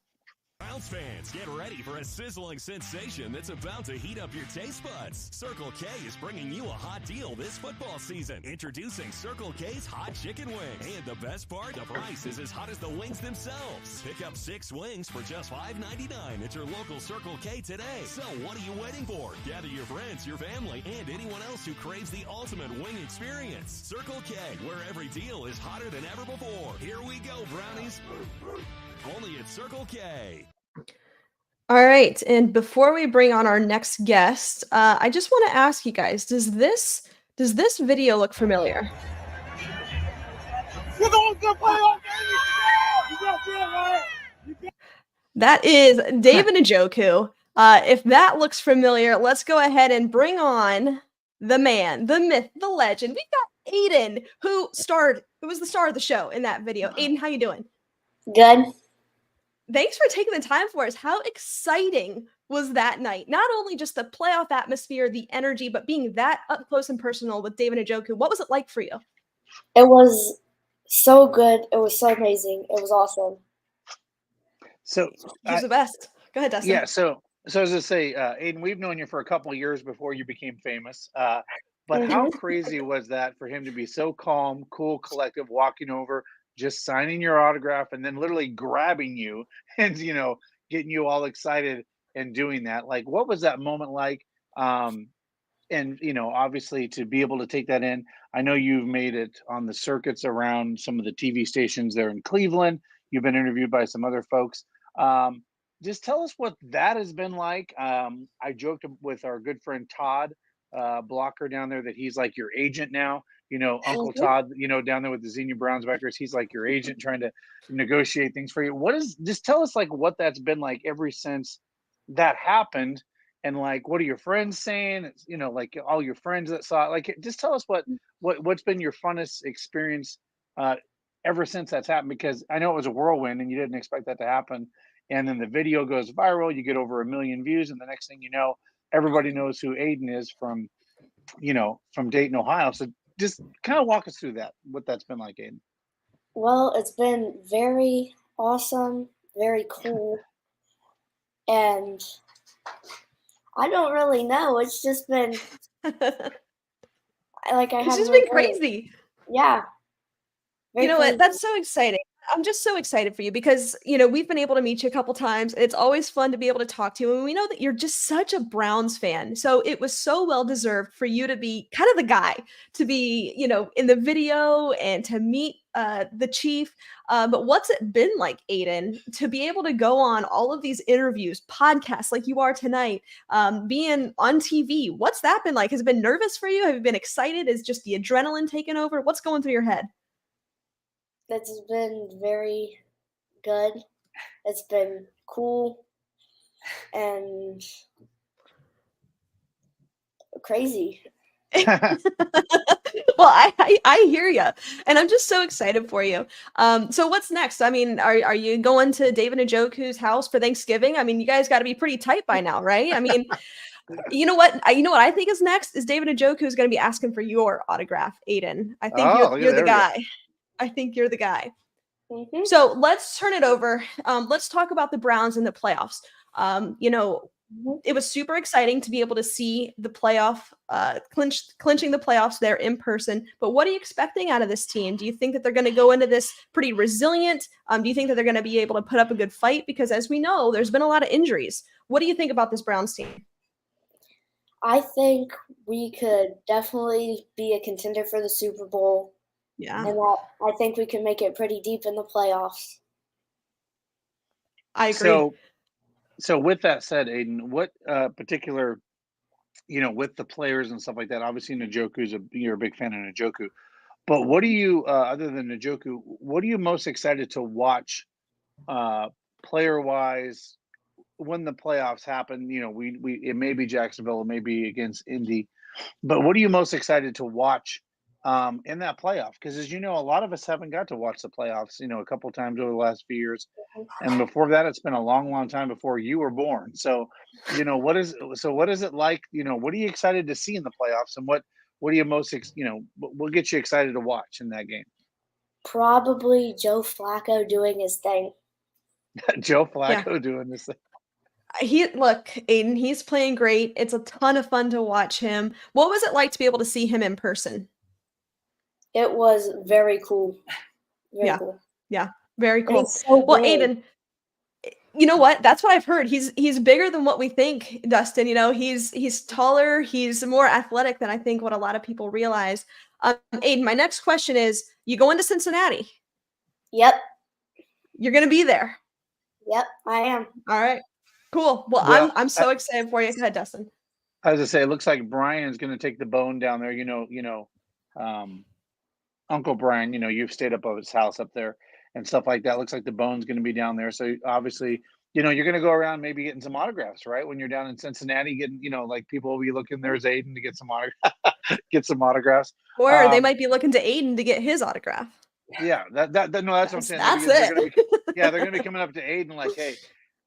Browns fans, get ready for a sizzling sensation that's about to heat up your taste buds. Circle K is bringing you a hot deal this football season. Introducing Circle K's Hot Chicken Wings. And the best part, the price is as hot as the wings themselves. Pick up 6 wings for just $5.99 at your local Circle K today. So what are you waiting for? Gather your friends, your family, and anyone else who craves the ultimate wing experience. Circle K, where every deal is hotter than ever before. Here we go, brownies. Only at Circle K. All right, and before we bring on our next guest, I just want to ask you guys: does this video look familiar? That is David Njoku. If that looks familiar, let's go ahead and bring on the man, the myth, the legend. We got Aiden, who was the star of the show in that video. Aiden, how you doing? Good. Thanks for taking the time for us. How exciting was that night? Not only just the playoff atmosphere, the energy, but being that up close and personal with David Njoku. What was it like for you? It was so good. It was so amazing. It was awesome. So he's the best. Go ahead, Dustin. Yeah. So as I say, Aiden, we've known you for a couple of years before you became famous. But how crazy was that for him to be so calm, cool, collective, walking over, just signing your autograph, and then literally grabbing you and, getting you all excited and doing that? Like, what was that moment like? And, obviously to be able to take that in, I know you've made it on the circuits around some of the TV stations there in Cleveland. You've been interviewed by some other folks. Just tell us what that has been like. I joked with our good friend Todd Blocker down there that he's like your agent now. Uncle Mhm. Todd, down there with the Xenia Brownsbackers, he's like your agent trying to negotiate things for you. Just tell us like what that's been like ever since that happened, and like what are your friends saying? Like all your friends that saw it. Like just tell us what's been your funnest experience uh, ever since that's happened, because I know it was a whirlwind and you didn't expect that to happen. And then the video goes viral, you get over 1 million views, and the next thing you know, everybody knows who Aiden is from Dayton, Ohio. So just kind of walk us through what that's been like, Aiden. Well, it's been very awesome, very cool, and I don't really know. It's just been like I It's have just no been words. crazy. Yeah, You very know what? crazy. That's so exciting. I'm just so excited for you because, we've been able to meet you a couple times. It's always fun to be able to talk to you. And we know that you're just such a Browns fan. So it was so well deserved for you to be kind of the guy to be, in the video and to meet the chief. But what's it been like, Aiden, to be able to go on all of these interviews, podcasts like you are tonight, being on TV? What's that been like? Has it been nervous for you? Have you been excited? Is just the adrenaline taking over? What's going through your head? It's been very good. It's been cool and crazy. Well, I hear you, and I'm just so excited for you. So what's next? I mean, are you going to David Njoku's house for Thanksgiving? I mean, you guys got to be pretty tight by now, right? I mean, you know what? You know what I think is next is David Njoku is going to be asking for your autograph, Aiden. I think Oh, you're the there we go. guy. I think you're the guy. Hmm. So let's turn it over. Let's talk about the Browns in the playoffs. It was super exciting to be able to see the playoff clinching the playoffs there in person. But what are you expecting out of this team? Do you think that they're going to go into this pretty resilient? Do you think that they're going to be able to put up a good fight? Because as we know, there's been a lot of injuries. What do you think about this Browns team? I think we could definitely be a contender for the Super Bowl, Yeah, and I think we can make it pretty deep in the playoffs. I agree. So with that said, Aiden, what particular, with the players and stuff like that, obviously you're a big fan of Njoku, but what do you, other than Njoku, what are you most excited to watch player wise when the playoffs happen? It may be Jacksonville, it may be against Indy, but what are you most excited to watch in that playoff? Because as you know, a lot of us haven't got to watch the playoffs, a couple times over the last few years. And before that, it's been a long, long time before you were born. So, what is it like? What are you excited to see in the playoffs, and what are you what gets you excited to watch in that game? Probably Joe Flacco doing his thing. Joe Yeah. Flacco doing this thing. Look, Aiden, he's playing great. It's a ton of fun to watch him. What was it like to be able to see him in person? It was very cool. Very Yeah. cool. Yeah, very And cool. he's so Well, big. Aiden, you know what? That's what I've heard. He's bigger than what we think, Dustin. He's taller, he's more athletic than I think what a lot of people realize. Aiden, my next question is, you going to Cincinnati? Yep. You're gonna be there. Yep, I am. All right. Cool. Well, Well, I'm so excited for you. Go ahead, Dustin. as I say, it looks like Brian's going to take the bone down there. Uncle Brian, you've stayed up at his house up there and stuff like that. Looks like the bone's going to be down there. So obviously, you're going to go around maybe getting some autographs, right? When you're down in Cincinnati, getting, like people will be looking. There's Aiden to get some get some autographs. Or they might be looking to Aiden to get his autograph. Yeah, no, that's what I'm saying. That's They're going to be, it. they're going to be coming up to Aiden like, hey.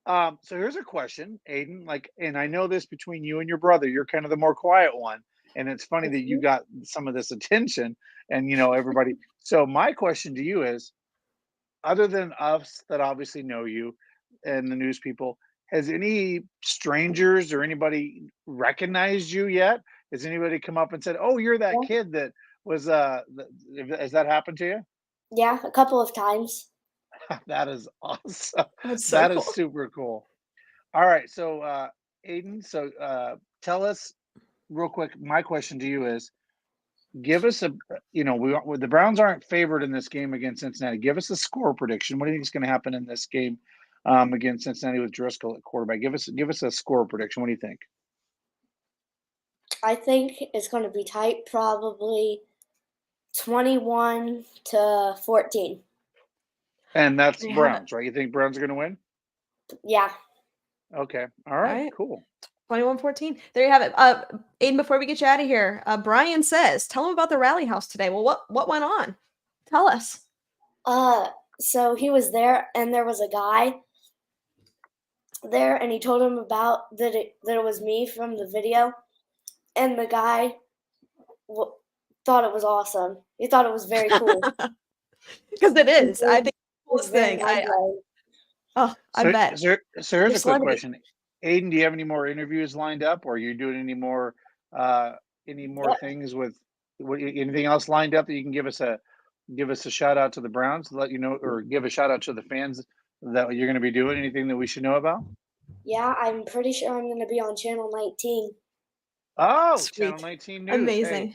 So here's a question, Aiden. Like, and I know this between you and your brother, you're kind of the more quiet one, and it's funny that you got some of this attention, and everybody. So my question to you is, other than us that obviously know you and the news people, has any strangers or anybody recognized you yet? Has anybody come up and said, "Oh, you're that Yeah. kid that was"? Has that happened to you? Yeah, a couple of times. That is awesome. That's so That is cool. super cool. All right, so Aiden, so tell us real quick. My question to you is: give us the Browns aren't favored in this game against Cincinnati. Give us a score prediction. What do you think is going to happen in this game against Cincinnati with Driscoll at quarterback? Give us a score prediction. What do you think? I think it's going to be tight, probably 21-14. And that's There you have it. Browns, right? You think Browns are going to win? Yeah. Okay. All right. right. Cool. 21-14. There you have it. Aiden, before we get you out of here, Brian says, tell him about the rally house today. Well, what went on? Tell us. So he was there, and there was a guy there, and he told him about that it was me from the video, and the guy thought it was awesome. He thought it was very cool. Because it is. I think It was coolest very thing. I So, bet. so here's a quick celebrity. question. Aiden, do you have any more interviews lined up, or are you doing any more things with anything else lined up that you can give us a shout out to the Browns, let you know, or give a shout out to the fans that you're going to be doing? Anything that we should know about? Yeah, I'm pretty sure I'm going to be on Channel 19. Oh, Sweet. Channel 19 News. Amazing.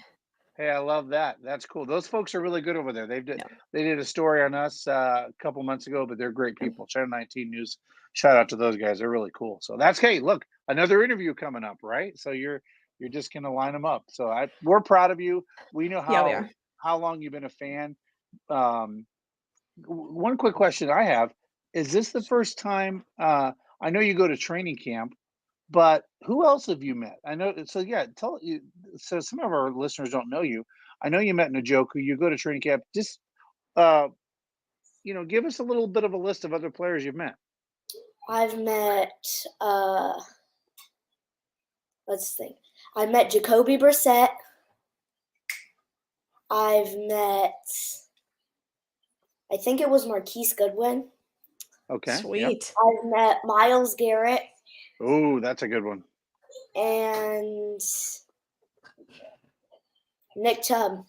Hey, I love that. That's cool. Those folks are really good over there. They Yeah. did a story on us a couple months ago, but they're great people. Channel 19 News. Shout out to those guys. They're really cool. So that's hey, look, another interview coming up, right? So you're just gonna line them up. So we're proud of you. We know Yeah, we are. how long you've been a fan. One quick question I have is this the first time? I know you go to training camp. But who else have you met? I know. So yeah, tell you. So some of our listeners don't know you. I know you met Njoku. You go to training camp. Just give us a little bit of a list of other players you've met. I've met, let's think. I met Jacoby Brissett. I've met, I think it was Marquise Goodwin. Okay. Sweet. I've met Myles Garrett. Oh, that's a good one. And Nick Chubb.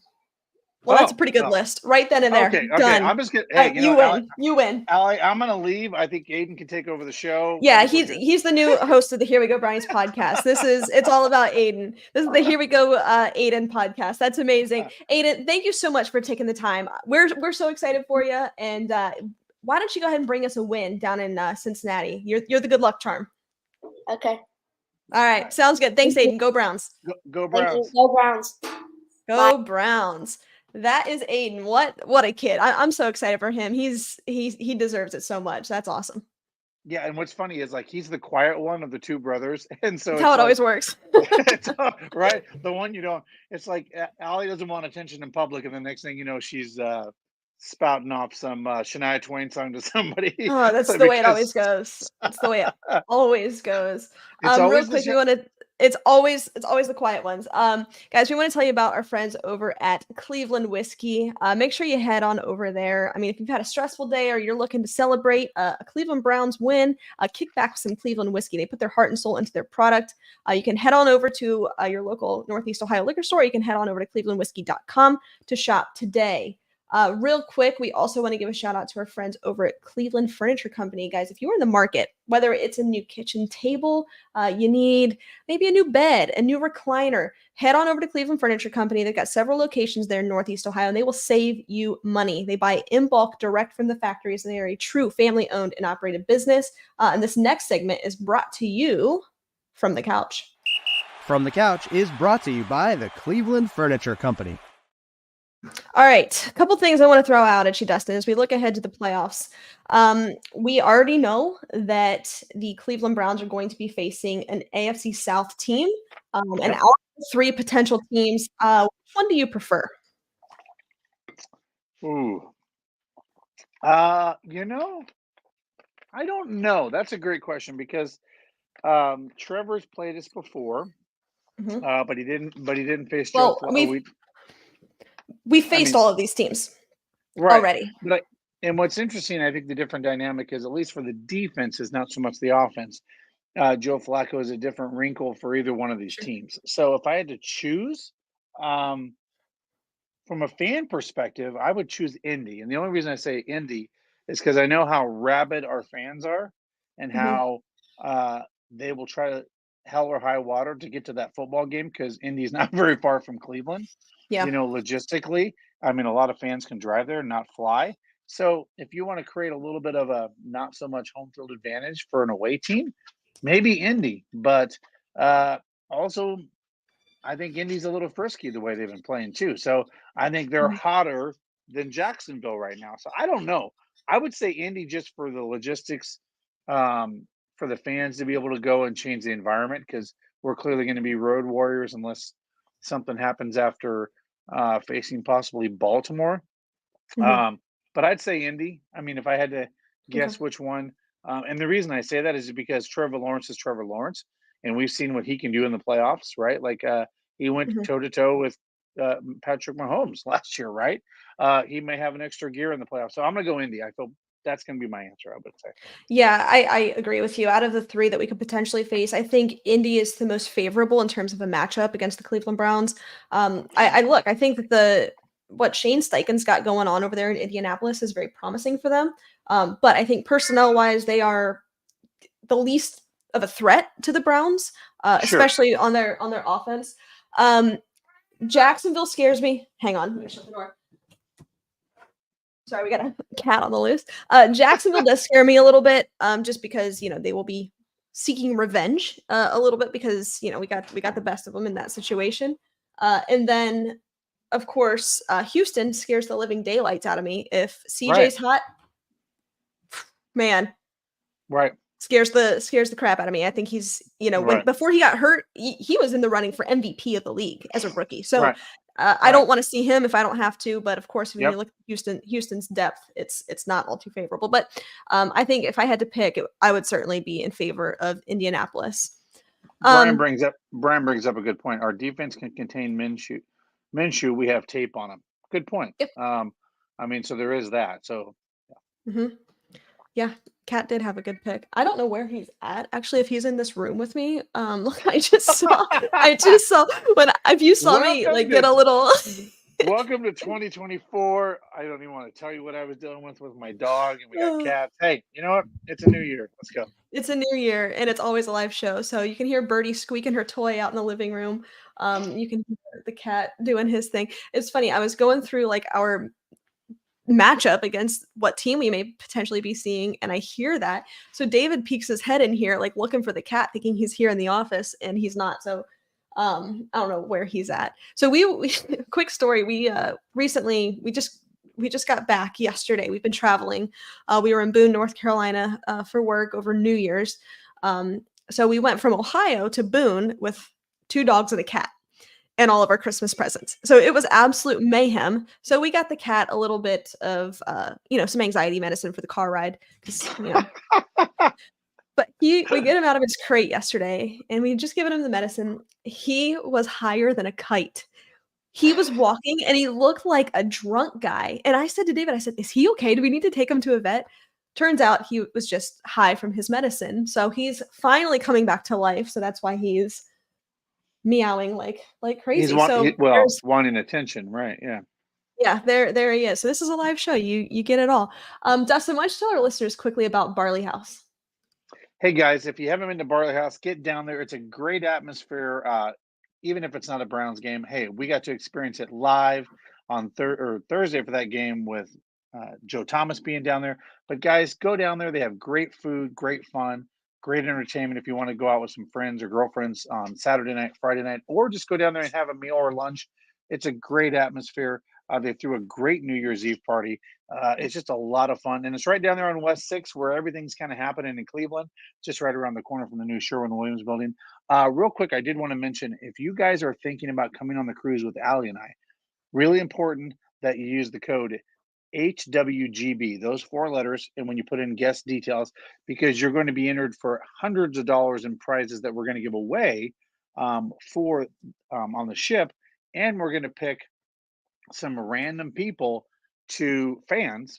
Well, that's a pretty good list. Right then and there. Okay. Done. I'm just kidding. Hey, you win. You win. Allie, I'm gonna leave. I think Aiden can take over the show. Yeah, he's the new host of the Here We Go Brownies podcast. It's all about Aiden. This is the Here We Go Aiden podcast. That's amazing. Aiden, thank you so much for taking the time. We're so excited for you. And why don't you go ahead and bring us a win down in Cincinnati? You're the good luck charm. Okay. All right. Sounds good. Thanks, Aiden. Go Browns. Go Browns. Go Browns. Go Browns. That is Aiden. What a kid. I'm so excited for him. He deserves it so much. That's awesome. Yeah, and what's funny is like he's the quiet one of the two brothers, and so that's how it always works. Right, the one you don't. It's like Allie doesn't want attention in public, and the next thing you know, she's spouting off some Shania Twain song to somebody. Oh, that's the way it always goes. That's the way it always goes. Real quick, it's always the quiet ones. Guys, we want to tell you about our friends over at Cleveland Whiskey. Make sure you head on over there. I mean, if you've had a stressful day or you're looking to celebrate a Cleveland Browns win, kick back with some Cleveland Whiskey. They put their heart and soul into their product. You can head on over to your local Northeast Ohio liquor store. You can head on over to clevelandwhiskey.com to shop today. Real quick, we also want to give a shout out to our friends over at Cleveland Furniture Company. Guys, if you're in the market, whether it's a new kitchen table, you need maybe a new bed, a new recliner, head on over to Cleveland Furniture Company. They've got several locations there in Northeast Ohio, and they will save you money. They buy in bulk direct from the factories, and they are a true family-owned and operated business. And this next segment is brought to you from the couch. From the Couch is brought to you by the Cleveland Furniture Company. All right, a couple things I want to throw out at you, Dustin, as we look ahead to the playoffs. We already know that the Cleveland Browns are going to be facing an AFC South team. And out of the three potential teams, which one do you prefer? Ooh. I don't know. That's a great question because Trevor's played us before, but he didn't face Joe. We faced all of these teams already. And what's interesting, I think the different dynamic is, at least for the defense, is not so much the offense. Joe Flacco is a different wrinkle for either one of these teams. So if I had to choose, from a fan perspective, I would choose Indy. And the only reason I say Indy is because I know how rabid our fans are and how they will try to hell or high water to get to that football game because Indy's not very far from Cleveland. Yeah. Logistically, I mean, a lot of fans can drive there and not fly. So if you want to create a little bit of a not so much home field advantage for an away team, maybe Indy. But also, I think Indy's a little frisky the way they've been playing too. So I think they're Mhm. hotter than Jacksonville right now. So I don't know. I would say Indy just for the logistics, for the fans to be able to go and change the environment because we're clearly going to be road warriors unless something happens after facing possibly Baltimore. Mhm. Um, but I'd say Indy. I mean, if I had to Okay. guess which one, and the reason I say that is because Trevor Lawrence is Trevor Lawrence, and we've seen what he can do in the playoffs, right? Like he went Mhm. toe to toe with Patrick Mahomes last year, right? He may have an extra gear in the playoffs, so I'm gonna go Indy. I feel that's gonna be my answer. I would say. Yeah, I agree with you. Out of the 3 that we could potentially face, I think Indy is the most favorable in terms of a matchup against the Cleveland Browns. I think that what Shane Steichen's got going on over there in Indianapolis is very promising for them. But I think personnel-wise, they are the least of a threat to the Browns, Sure. especially on their offense. Um, Jacksonville scares me. Hang on, let me shut the door. Sorry, we got a cat on the loose. Jacksonville does scare me a little bit, just because they will be seeking revenge a little bit because we got the best of them in that situation. And then, of course, Houston scares the living daylights out of me. If Right. CJ's hot, man, Right. scares the crap out of me. I think he's, when Right. before he got hurt, he was in the running for MVP of the league as a rookie. So Right. I Right. don't want to see him if I don't have to. But of course, when you Yep. look at Houston's depth, it's not all too favorable. But I think if I had to pick, I would certainly be in favor of Indianapolis. Brian Um, brings up a good point. Our defense can contain Minshew. Minshew, we have tape on him. Good point. yep. I mean, so there is that. So hmm Yeah, Kat did have a good pick. I don't know where he's at. Actually, if he's in this room with me, I just saw when if you saw me welcome like get to a little welcome to 2024. I don't even want to tell you what I was dealing with my dog, and we got cats. Hey, you know what? It's a new year. Let's go. It's a new year and it's always a live show. So you can hear Birdie squeaking her toy out in the living room. You can hear the cat doing his thing. It's funny. I was going through like our matchup against what team we may potentially be seeing, and I hear that. So David peeks his head in here, like looking for the cat, thinking he's here in the office, and he's not. So I don't know where he's at. So we quick story. We recently we just got back yesterday. We've been traveling. We were in Boone, North Carolina, for work over New Year's. So we went from Ohio to Boone with 2 dogs and a cat and all of our Christmas presents. So it was absolute mayhem. So we got the cat a little bit of, some anxiety medicine for the car ride because. But we get him out of his crate yesterday, and we just given him the medicine. He was higher than a kite. He was walking, and he looked like a drunk guy. And I said to David, I said, "Is he okay? Do we need to take him to a vet?" Turns out he was just high from his medicine. So he's finally coming back to life. So that's why he's meowing like He's crazy. So well there's wanting attention, right? Yeah. yeah, there he is. So this is a live show. You get it all. Dustin, why don't you tell our listeners quickly about Barley House? Hey guys, if you haven't been to Barley House, get down there. It's a great atmosphere. Even if it's not a Browns game, hey, we got to experience it live on Thursday for that game with Joe Thomas being down there. But guys, go down there. They have great food, great fun, great entertainment. If you want to go out with some friends or girlfriends on Saturday night, Friday night, or just go down there and have a meal or lunch, it's a great atmosphere. They threw a great New Year's Eve party. It's just a lot of fun, and it's right down there on West 6 where everything's kind of happening in Cleveland, just right around the corner from the new Sherwin-Williams building. Real quick, I did want to mention, if you guys are thinking about coming on the cruise with Allie and I, really important that you use the code HWGB, those 4 letters, and when you put in guest details, because you're going to be entered for hundreds of dollars in prizes that we're going to give away for on the ship, and we're going to pick some random people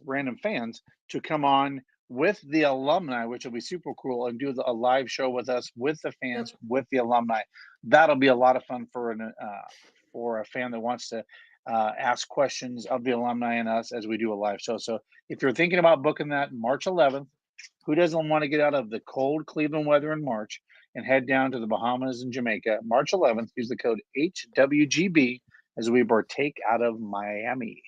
random fans to come on with the alumni, which will be super cool, and do a live show with us, with the Yep. fans, with the alumni. That'll be a lot of fun for a fan that wants to ask questions of the alumni and us as we do a live show. So if you're thinking about booking that March 11th, who doesn't want to get out of the cold Cleveland weather in March and head down to the Bahamas and Jamaica March 11th. Use the code HWGB as we partake out of Miami.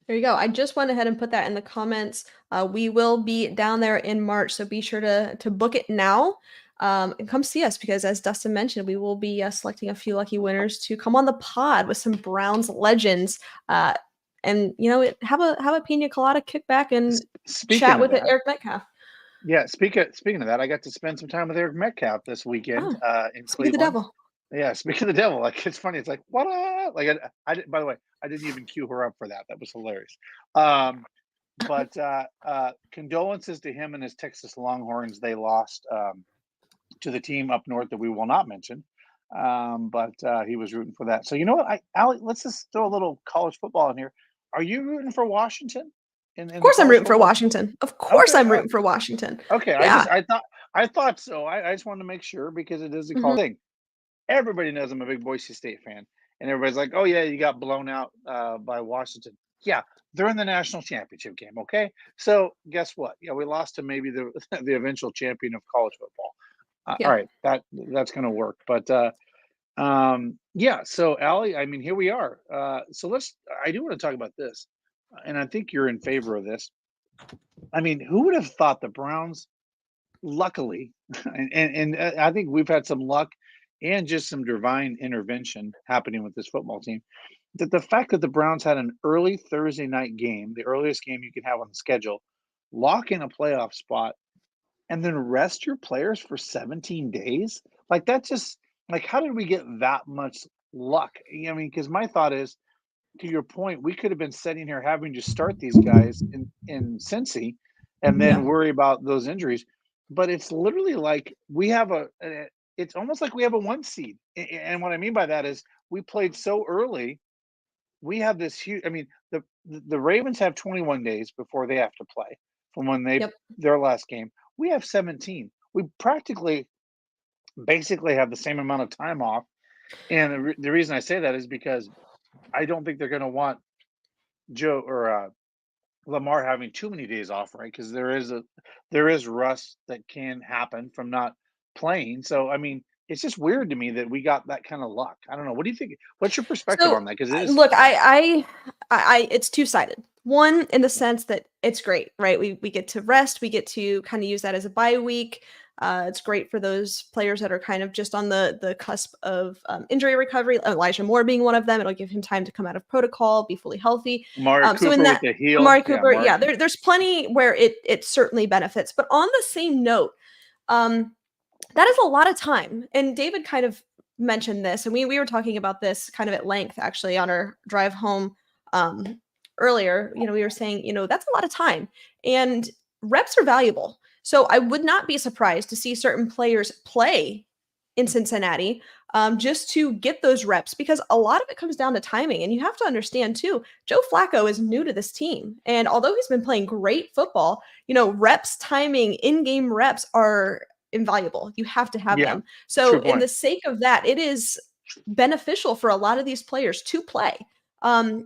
There you go. I just went ahead and put that in the comments. We will be down there in March, so be sure to book it now and come see us because, as Dustin mentioned, we will be selecting a few lucky winners to come on the pod with some Browns legends. And have a pina colada, kick back, and chat with Eric Metcalf. Yeah, speaking of that, I got to spend some time with Eric Metcalf this weekend in Speak of the Cleveland. devil. Yeah, speak of the devil. Like, it's funny. It's like, what? Like, by the way, I didn't even cue her up for that. That was hilarious. But condolences to him and his Texas Longhorns. They lost to the team up north that we will not mention. But he was rooting for that. So you know what, Allie, let's just throw a little college football in here. Are you rooting for Washington? Of course I'm rooting for Washington. Of course I'm rooting for Washington. Okay, Yeah. I thought so. I just wanted to make sure because it is a college thing. Everybody knows I'm a big Boise State fan, and everybody's like, "Oh yeah, you got blown out by Washington." Yeah, they're in the national championship game. Okay, so guess what? Yeah, we lost to maybe the eventual champion of college football. All right, that's going to work. But yeah. So Allie, I mean, here we are. So I do want to talk about this, and I think you're in favor of this. I mean, who would have thought the Browns? Luckily, and I think we've had some luck and just some divine intervention happening with this football team. That the fact that the Browns had an early Thursday night game, the earliest game you can have on the schedule, lock in a playoff spot, and then rest your players for 17 days, like that just like how did we get that much luck? I mean, because my thought is, to your point, we could have been sitting here having to start these guys in Cincy and then worry about those injuries. But it's literally like we have it's almost like we have a 1 seed. And what I mean by that is we played so early. We have this huge, I mean, the Ravens have 21 days before they have to play from when their last game. We have 17. We basically have the same amount of time off. And the reason I say that is because I don't think they're going to want Joe or Lamar having too many days off, right? Because there is rust that can happen from not playing. So I mean, it's just weird to me that we got that kind of luck. I don't know. What do you think? What's your perspective on that? Because look, I it's two-sided. One, in the sense that it's great, right? We get to rest. We get to kind of use that as a bye week. It's great for those players that are kind of just on the cusp of injury recovery. Elijah Moore being one of them. It'll give him time to come out of protocol, be fully healthy. Amari Cooper with the heel. Amari Cooper, there's plenty where it certainly benefits. But on the same note, that is a lot of time. And David kind of mentioned this, and we were talking about this kind of at length actually on our drive home earlier. We were saying, that's a lot of time, and reps are valuable. So I would not be surprised to see certain players play in Cincinnati just to get those reps, because a lot of it comes down to timing. And you have to understand too, Joe Flacco is new to this team. And although he's been playing great football, reps, timing, in-game reps are invaluable. You have to have them. So in the sake of that, it is beneficial for a lot of these players to play.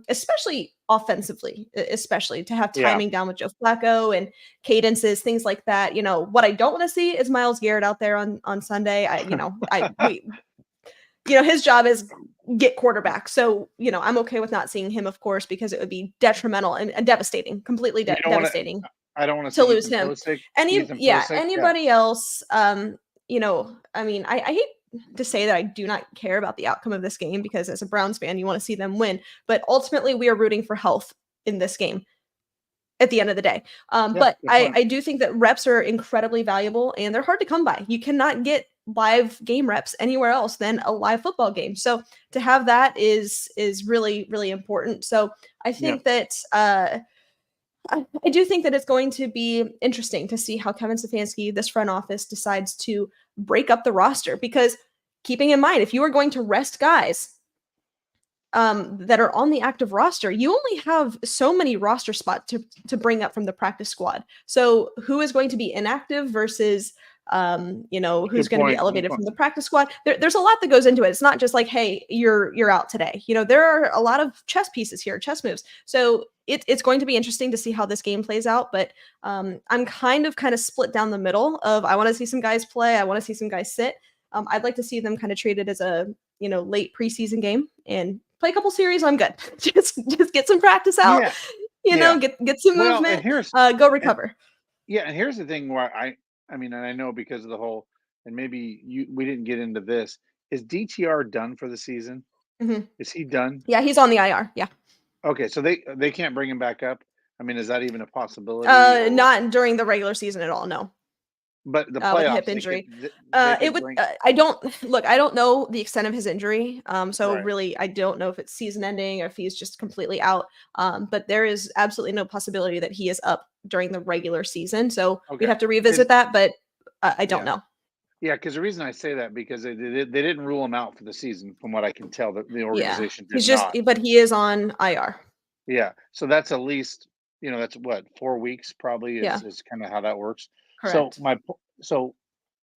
Especially offensively, especially to have timing down with Joe Flacco and cadences, things like that. What I don't want to see is Myles Garrett out there on Sunday. His job is get quarterback. So, I'm okay with not seeing him, of course, because it would be detrimental and devastating, completely devastating. I don't want to lose him. Anybody else, I mean, I hate to say that I do not care about the outcome of this game, because as a Browns fan, you want to see them win. But ultimately, we are rooting for health in this game at the end of the day. But I do think that reps are incredibly valuable, and they're hard to come by. You cannot get live game reps anywhere else than a live football game. So to have that is really, really important. So I think that I do think that it's going to be interesting to see how Kevin Stefanski, this front office, decides to break up the roster, because keeping in mind, if you are going to rest guys that are on the active roster, you only have so many roster spots to bring up from the practice squad. So who is going to be inactive versus who's going to be elevated from the practice squad? There's a lot that goes into it. It's not just like, hey, you're out today. There are a lot of chess pieces here, chess moves. So it's going to be interesting to see how this game plays out. But I'm kind of split down the middle of, I want to see some guys play, I want to see some guys sit. I'd like to see them kind of treat it as a late preseason game and play a couple series. I'm good. just get some practice out. Yeah. Get some Well, movement. and here's Go recover. and here's the thing where I mean, and I know because of the whole, and maybe we didn't get into this. Is DTR done for the season? Mhm. Is he done? Yeah, he's on the IR. Yeah. Okay, so they can't bring him back up. I mean, is that even a possibility? Or Not during the regular season at all. No. but the With a playoffs, hip injury. they It could would. bring. I don't know the extent of his injury. So Right. really, I don't know if it's season ending or if he's just completely out. But there is absolutely no possibility that he is up during the regular season. So Okay. we'd have to revisit that. But I don't Yeah. know. Yeah, because the reason I say that because they didn't rule him out for the season, from what I can tell, that the Yeah, organization did he's just. not. But he is on IR. Yeah, so that's at least that's what 4 weeks probably Yeah. is kind of how that works. So Correct. so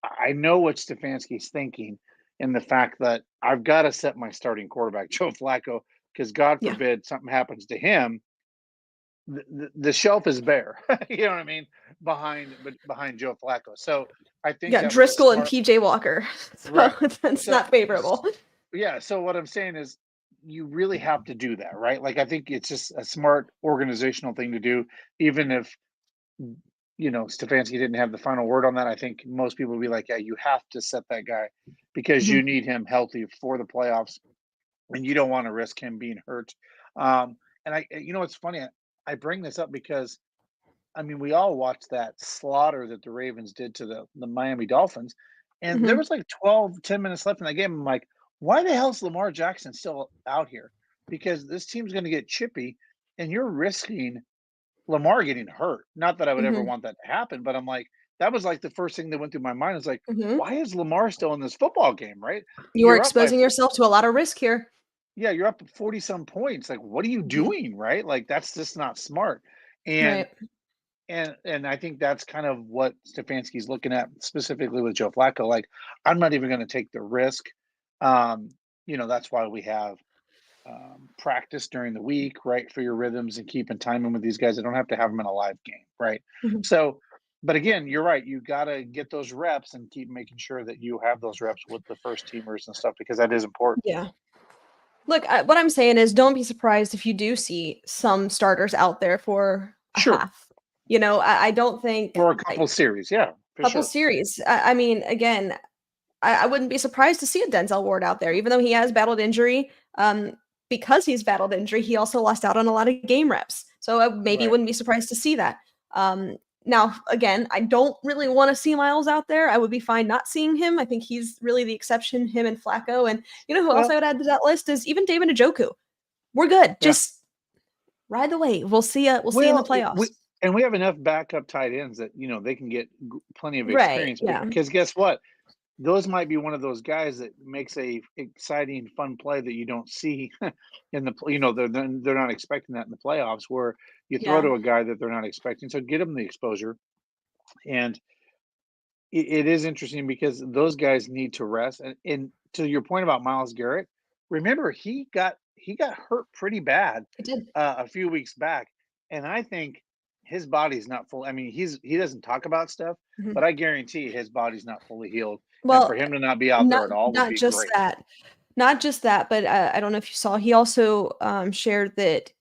I know what Stefanski's thinking in the fact that I've got to set my starting quarterback Joe Flacco because God Yeah. forbid something happens to him. The shelf is bare. You know what I mean? Behind Joe Flacco. So I think Yeah, that was a Driscoll and smart. PJ Walker. So Right. that's So not favorable. yeah, so what I'm saying is you really have to do that, right? Like I think it's just a smart organizational thing to do, even if Stefanski didn't have the final word on that. I think most people would be like, yeah, you have to set that guy because you Mhm. need him healthy for the playoffs and you don't want to risk him being hurt. And it's funny. I bring this up because I mean, we all watched that slaughter that the Ravens did to the Miami Dolphins, and there Mhm. was like 12, 10 minutes left in that game. I'm like, why the hell is Lamar Jackson still out here? Because this team's going to get chippy, and you're risking Lamar getting hurt. Not that I would ever Mhm. want that to happen, but I'm like, that was like the first thing that went through my mind. Is like, Mhm. why is Lamar still in this football game? Right? You are You're up by exposing yourself to a lot of risk here. yeah, you're up 40 some points. Like, what are you Mhm. doing? Right? Like, that's just not smart. And Right. and I think that's kind of what Stefanski's looking at specifically with Joe Flacco. Like, I'm not even going to take the risk. Um, that's why we have practice during the week, right, for your rhythms and keeping timing with these guys. I don't have to have them in a live game, right? Mhm. So, but again, you're right. You got to get those reps and keep making sure that you have those reps with the first teamers and stuff because that is important. Yeah. Look, what I'm saying is don't be surprised if you do see some starters out there for a Sure, half. I don't think or a couple series, yeah, for couple sure. series. I mean, again, I wouldn't be surprised to see a Denzel Ward out there, even though he has battled injury. Because he's battled injury, he also lost out on a lot of game reps. So I maybe Right. wouldn't be surprised to see that. Now, again, I don't really want to see Miles out there. I would be fine not seeing him. I think he's really the exception, him and Flacco. And you know who else I Well, would add to that list is even David Njoku. We're good. yeah. Just ride the wave. We'll see. We'll see in the Well, playoffs. we have enough backup tight ends that they can get plenty of Right. experience Yeah. because guess what? Those might be one of those guys that makes a exciting, fun play that you don't see in they're not expecting that in the playoffs where you throw Yeah. to a guy that they're not expecting. So get them the exposure, and it is interesting because those guys need to rest. And to your point about Miles Garrett, remember he got hurt pretty bad It did. a few weeks back, and I think his body's not full. I mean, he doesn't talk about stuff, Mhm. but I guarantee his body's not fully healed, and for Well, him to not be out there not at all would not be just great. that. Not just that, but I don't know if you saw, he also shared that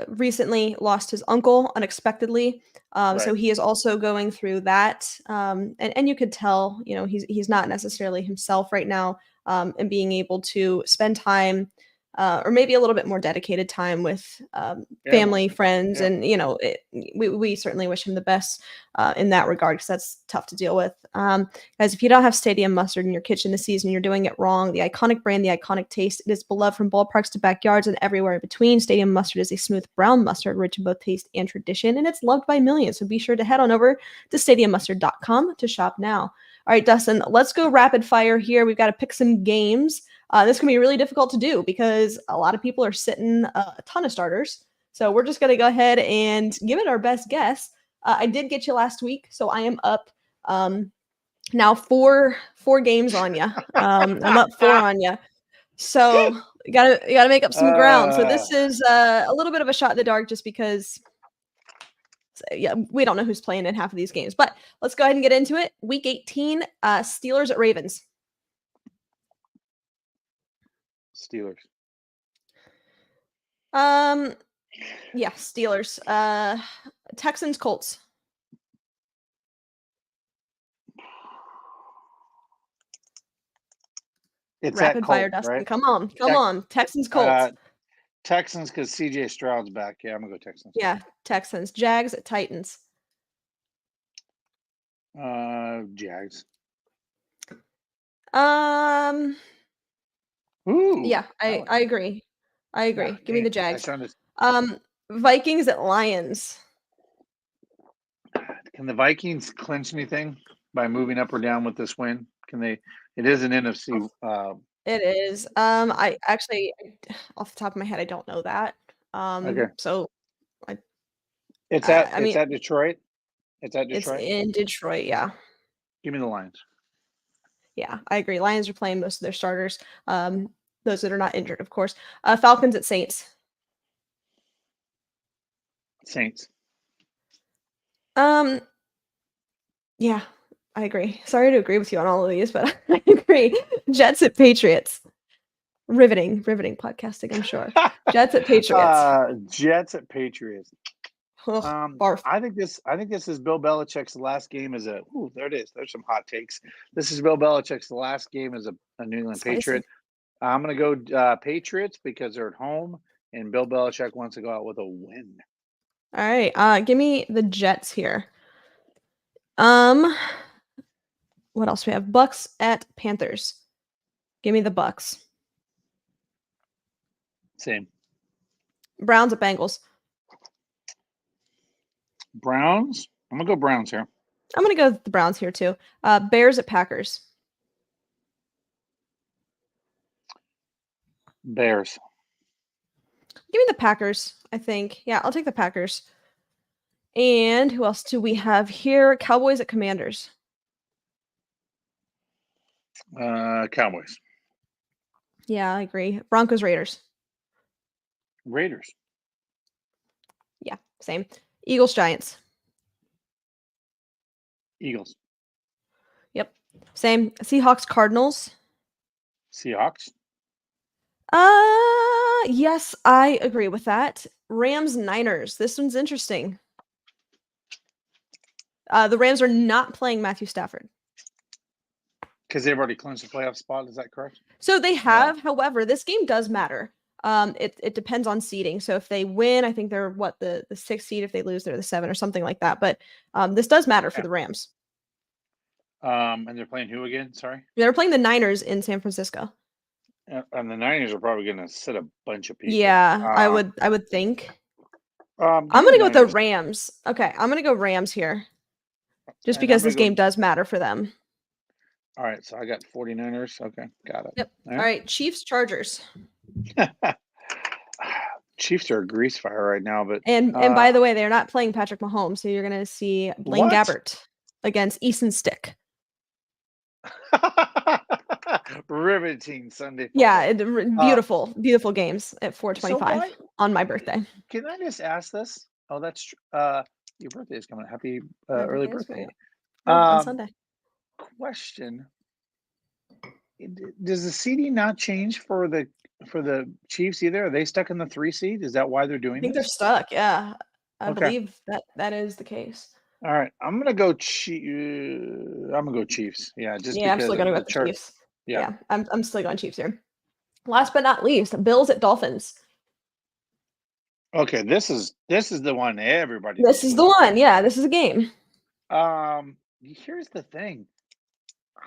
recently lost his uncle unexpectedly. So Right. he is also going through that. And you could tell, he's not necessarily himself right now. And being able to spend time or maybe a little bit more dedicated time with Family. family, friends, Yeah. and we certainly wish him the best in that regard because that's tough to deal with. Guys, if you don't have stadium mustard in your kitchen this season, you're doing it wrong. The iconic brand, the iconic taste, it is beloved from ballparks to backyards and everywhere in between. Stadium mustard is a smooth brown mustard rich in both taste and tradition, and it's loved by millions. So be sure to head on over to stadiummustard.com to shop now. All right, Dustin, let's go rapid fire here. We've got to pick some games. This can be really difficult to do because a lot of people are sitting a ton of starters. So we're just going to go ahead and give it our best guess. I did get you last week, so I am up now four games on you. I'm up four on you. So you gotta make up some ground. So uh, this is a little bit of a shot in the dark just because yeah, we don't know who's playing in half of these games. But let's go ahead and get into it. Week 18, Steelers at Ravens. Steelers. Yeah, Steelers. Texans, Colts. It's Rapid at fire, Colts, Dustin. right? Come on. Texans, Uh, Colts. Texans because CJ Stroud's back. Yeah, I'm gonna go Texans. Yeah, Texans. Jags, Titans. Jags. Yeah, Ooh, I agree. I agree. Give me the Jags. Vikings at Lions. Can the Vikings clinch anything by moving up or down with this win? Can they? It is an NFC. It is. I actually, off the top of my head, I don't know that. Okay. So It's I mean, at Detroit. It's at it's Detroit. in Detroit. Yeah. Give me the Lions. Yeah, I agree. Lions are playing most of their starters. Those that are not injured, of course. Falcons at Saints. Saints. Yeah, I agree. Sorry to agree with you on all of these, but I agree. Jets at Patriots. Riveting podcasting, I'm sure. Jets at Patriots. Jets at Patriots. Ugh, barf. I think this is Bill Belichick's last game as a. Ooh, there it is. There's some hot takes. This is Bill Belichick's last game as a New England Spicy. Patriot. I'm gonna go Patriots because they're at home, and Bill Belichick wants to go out with a win. All right. Give me the Jets here. What else we have? Bucks at Panthers. Give me the Bucks. Same. Browns at Bengals. Browns. I'm gonna go Browns here. I'm gonna go with the Browns here too. Bears at Packers. Bears. Give me the Packers, I think. Yeah, I'll take the Packers. And who else do we have here? Cowboys at Commanders. Cowboys. Yeah, I agree. Broncos, Raiders. Raiders. Yeah, same. Eagles, Giants. Eagles. Yep, same. Seahawks, Cardinals. Seahawks. Yes, I agree with that. Rams, Niners. This one's interesting. The Rams are not playing Matthew Stafford. Because they've already clinched the playoff spot. Is that correct? So they have, however, this game does matter. It depends on seeding. So if they win, I think they're the 6th seed. If they lose, they're the 7 or something like that. But this does matter for the Rams. And they're playing who again? Sorry. They're playing the Niners in San Francisco. And the Niners are probably going to sit a bunch of people. Yeah, I would think. I'm going to go with the Rams. Okay, I'm going to go Rams here. Just because this game does matter for them. All right, so I got 49ers. Okay, got it. Yep. All right, Chiefs, Chargers. Chiefs are a grease fire right now, but and by the way, they're not playing Patrick Mahomes, so you're going to see Blaine Gabbert against Easton Stick. Riveting Sunday. Yeah, beautiful games at 4:25 on my birthday. Can I just ask this? Oh, that's your birthday is coming. Happy early birthday. On Sunday. Question: does the seeding not change for the Chiefs either? Are they stuck in the 3 seed? Is that why they're doing? I think this? They're stuck. Yeah, I believe that is the case. All right, I'm gonna go Chiefs. Yeah, just I'm still gonna go with the Chiefs. Yeah, I'm still going Chiefs here. Last but not least, Bills at Dolphins. Okay, this is the one everybody. This is the one. Yeah, this is a game. Here's the thing.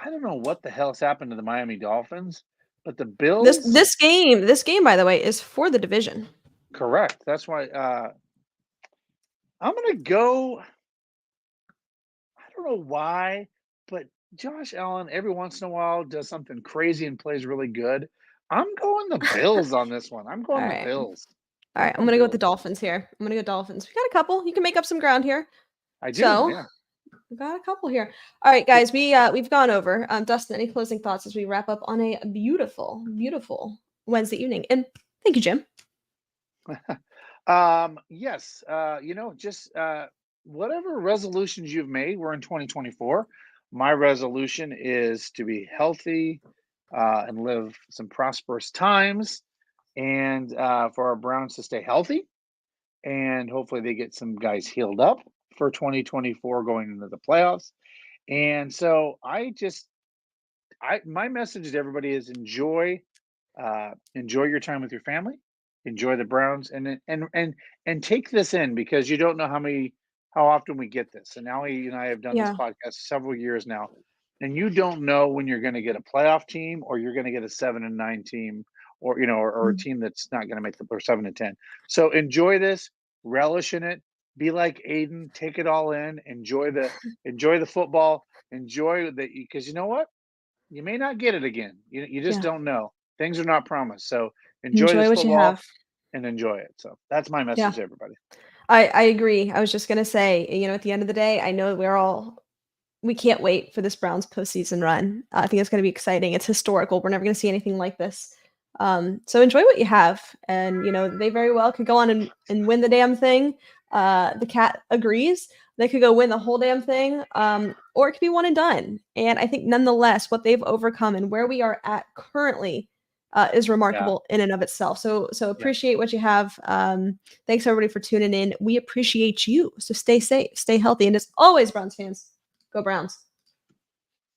I don't know what the hell's happened to the Miami Dolphins, but the Bills. This game, by the way, is for the division. Correct. That's why I'm gonna go. I don't know why, but Josh Allen every once in a while does something crazy and plays really good. I'm going the Bills on this one. I'm going the Bills. All right, I'm gonna go with the Dolphins here. I'm gonna go Dolphins. We got a couple. You can make up some ground here. I do. So, yeah. We got a couple here. All right, guys, we've gone over. Dustin, any closing thoughts as we wrap up on a beautiful, beautiful Wednesday evening? And thank you, Jim. Yes. Just whatever resolutions you've made. We're in 2024. My resolution is to be healthy, and live some prosperous times, and for our Browns to stay healthy, and hopefully they get some guys healed up for 2024 going into the playoffs. And so my message to everybody is enjoy your time with your family, enjoy the Browns, and take this in, because you don't know how often we get this. And Allie and I have done this Yeah. podcast several years now, and you don't know when you're going to get a playoff team, or you're going to get a 7-9 team, or or a Mm. team that's not going to make or 7-10. So enjoy this, relish in it, be like Aiden, take it all in, enjoy the football, because you know what, you may not get it again. You just Yeah. don't know. Things are not promised. So enjoy Enjoy this what you football have. and enjoy it. So that's my Yeah. message to everybody. I agree. I was just gonna say, at the end of the day, I know we can't wait for this Browns postseason run. I think it's gonna be exciting. It's historical. We're never gonna see anything like this. So enjoy what you have, and they very well could go on and win the damn thing. The cat agrees. They could go win the whole damn thing, or it could be one and done. And I think nonetheless, what they've overcome and where we are at currently is remarkable in and of itself. So appreciate what you have. Thanks everybody for tuning in. We appreciate you. So stay safe, stay healthy, and as always, Browns fans, go Browns.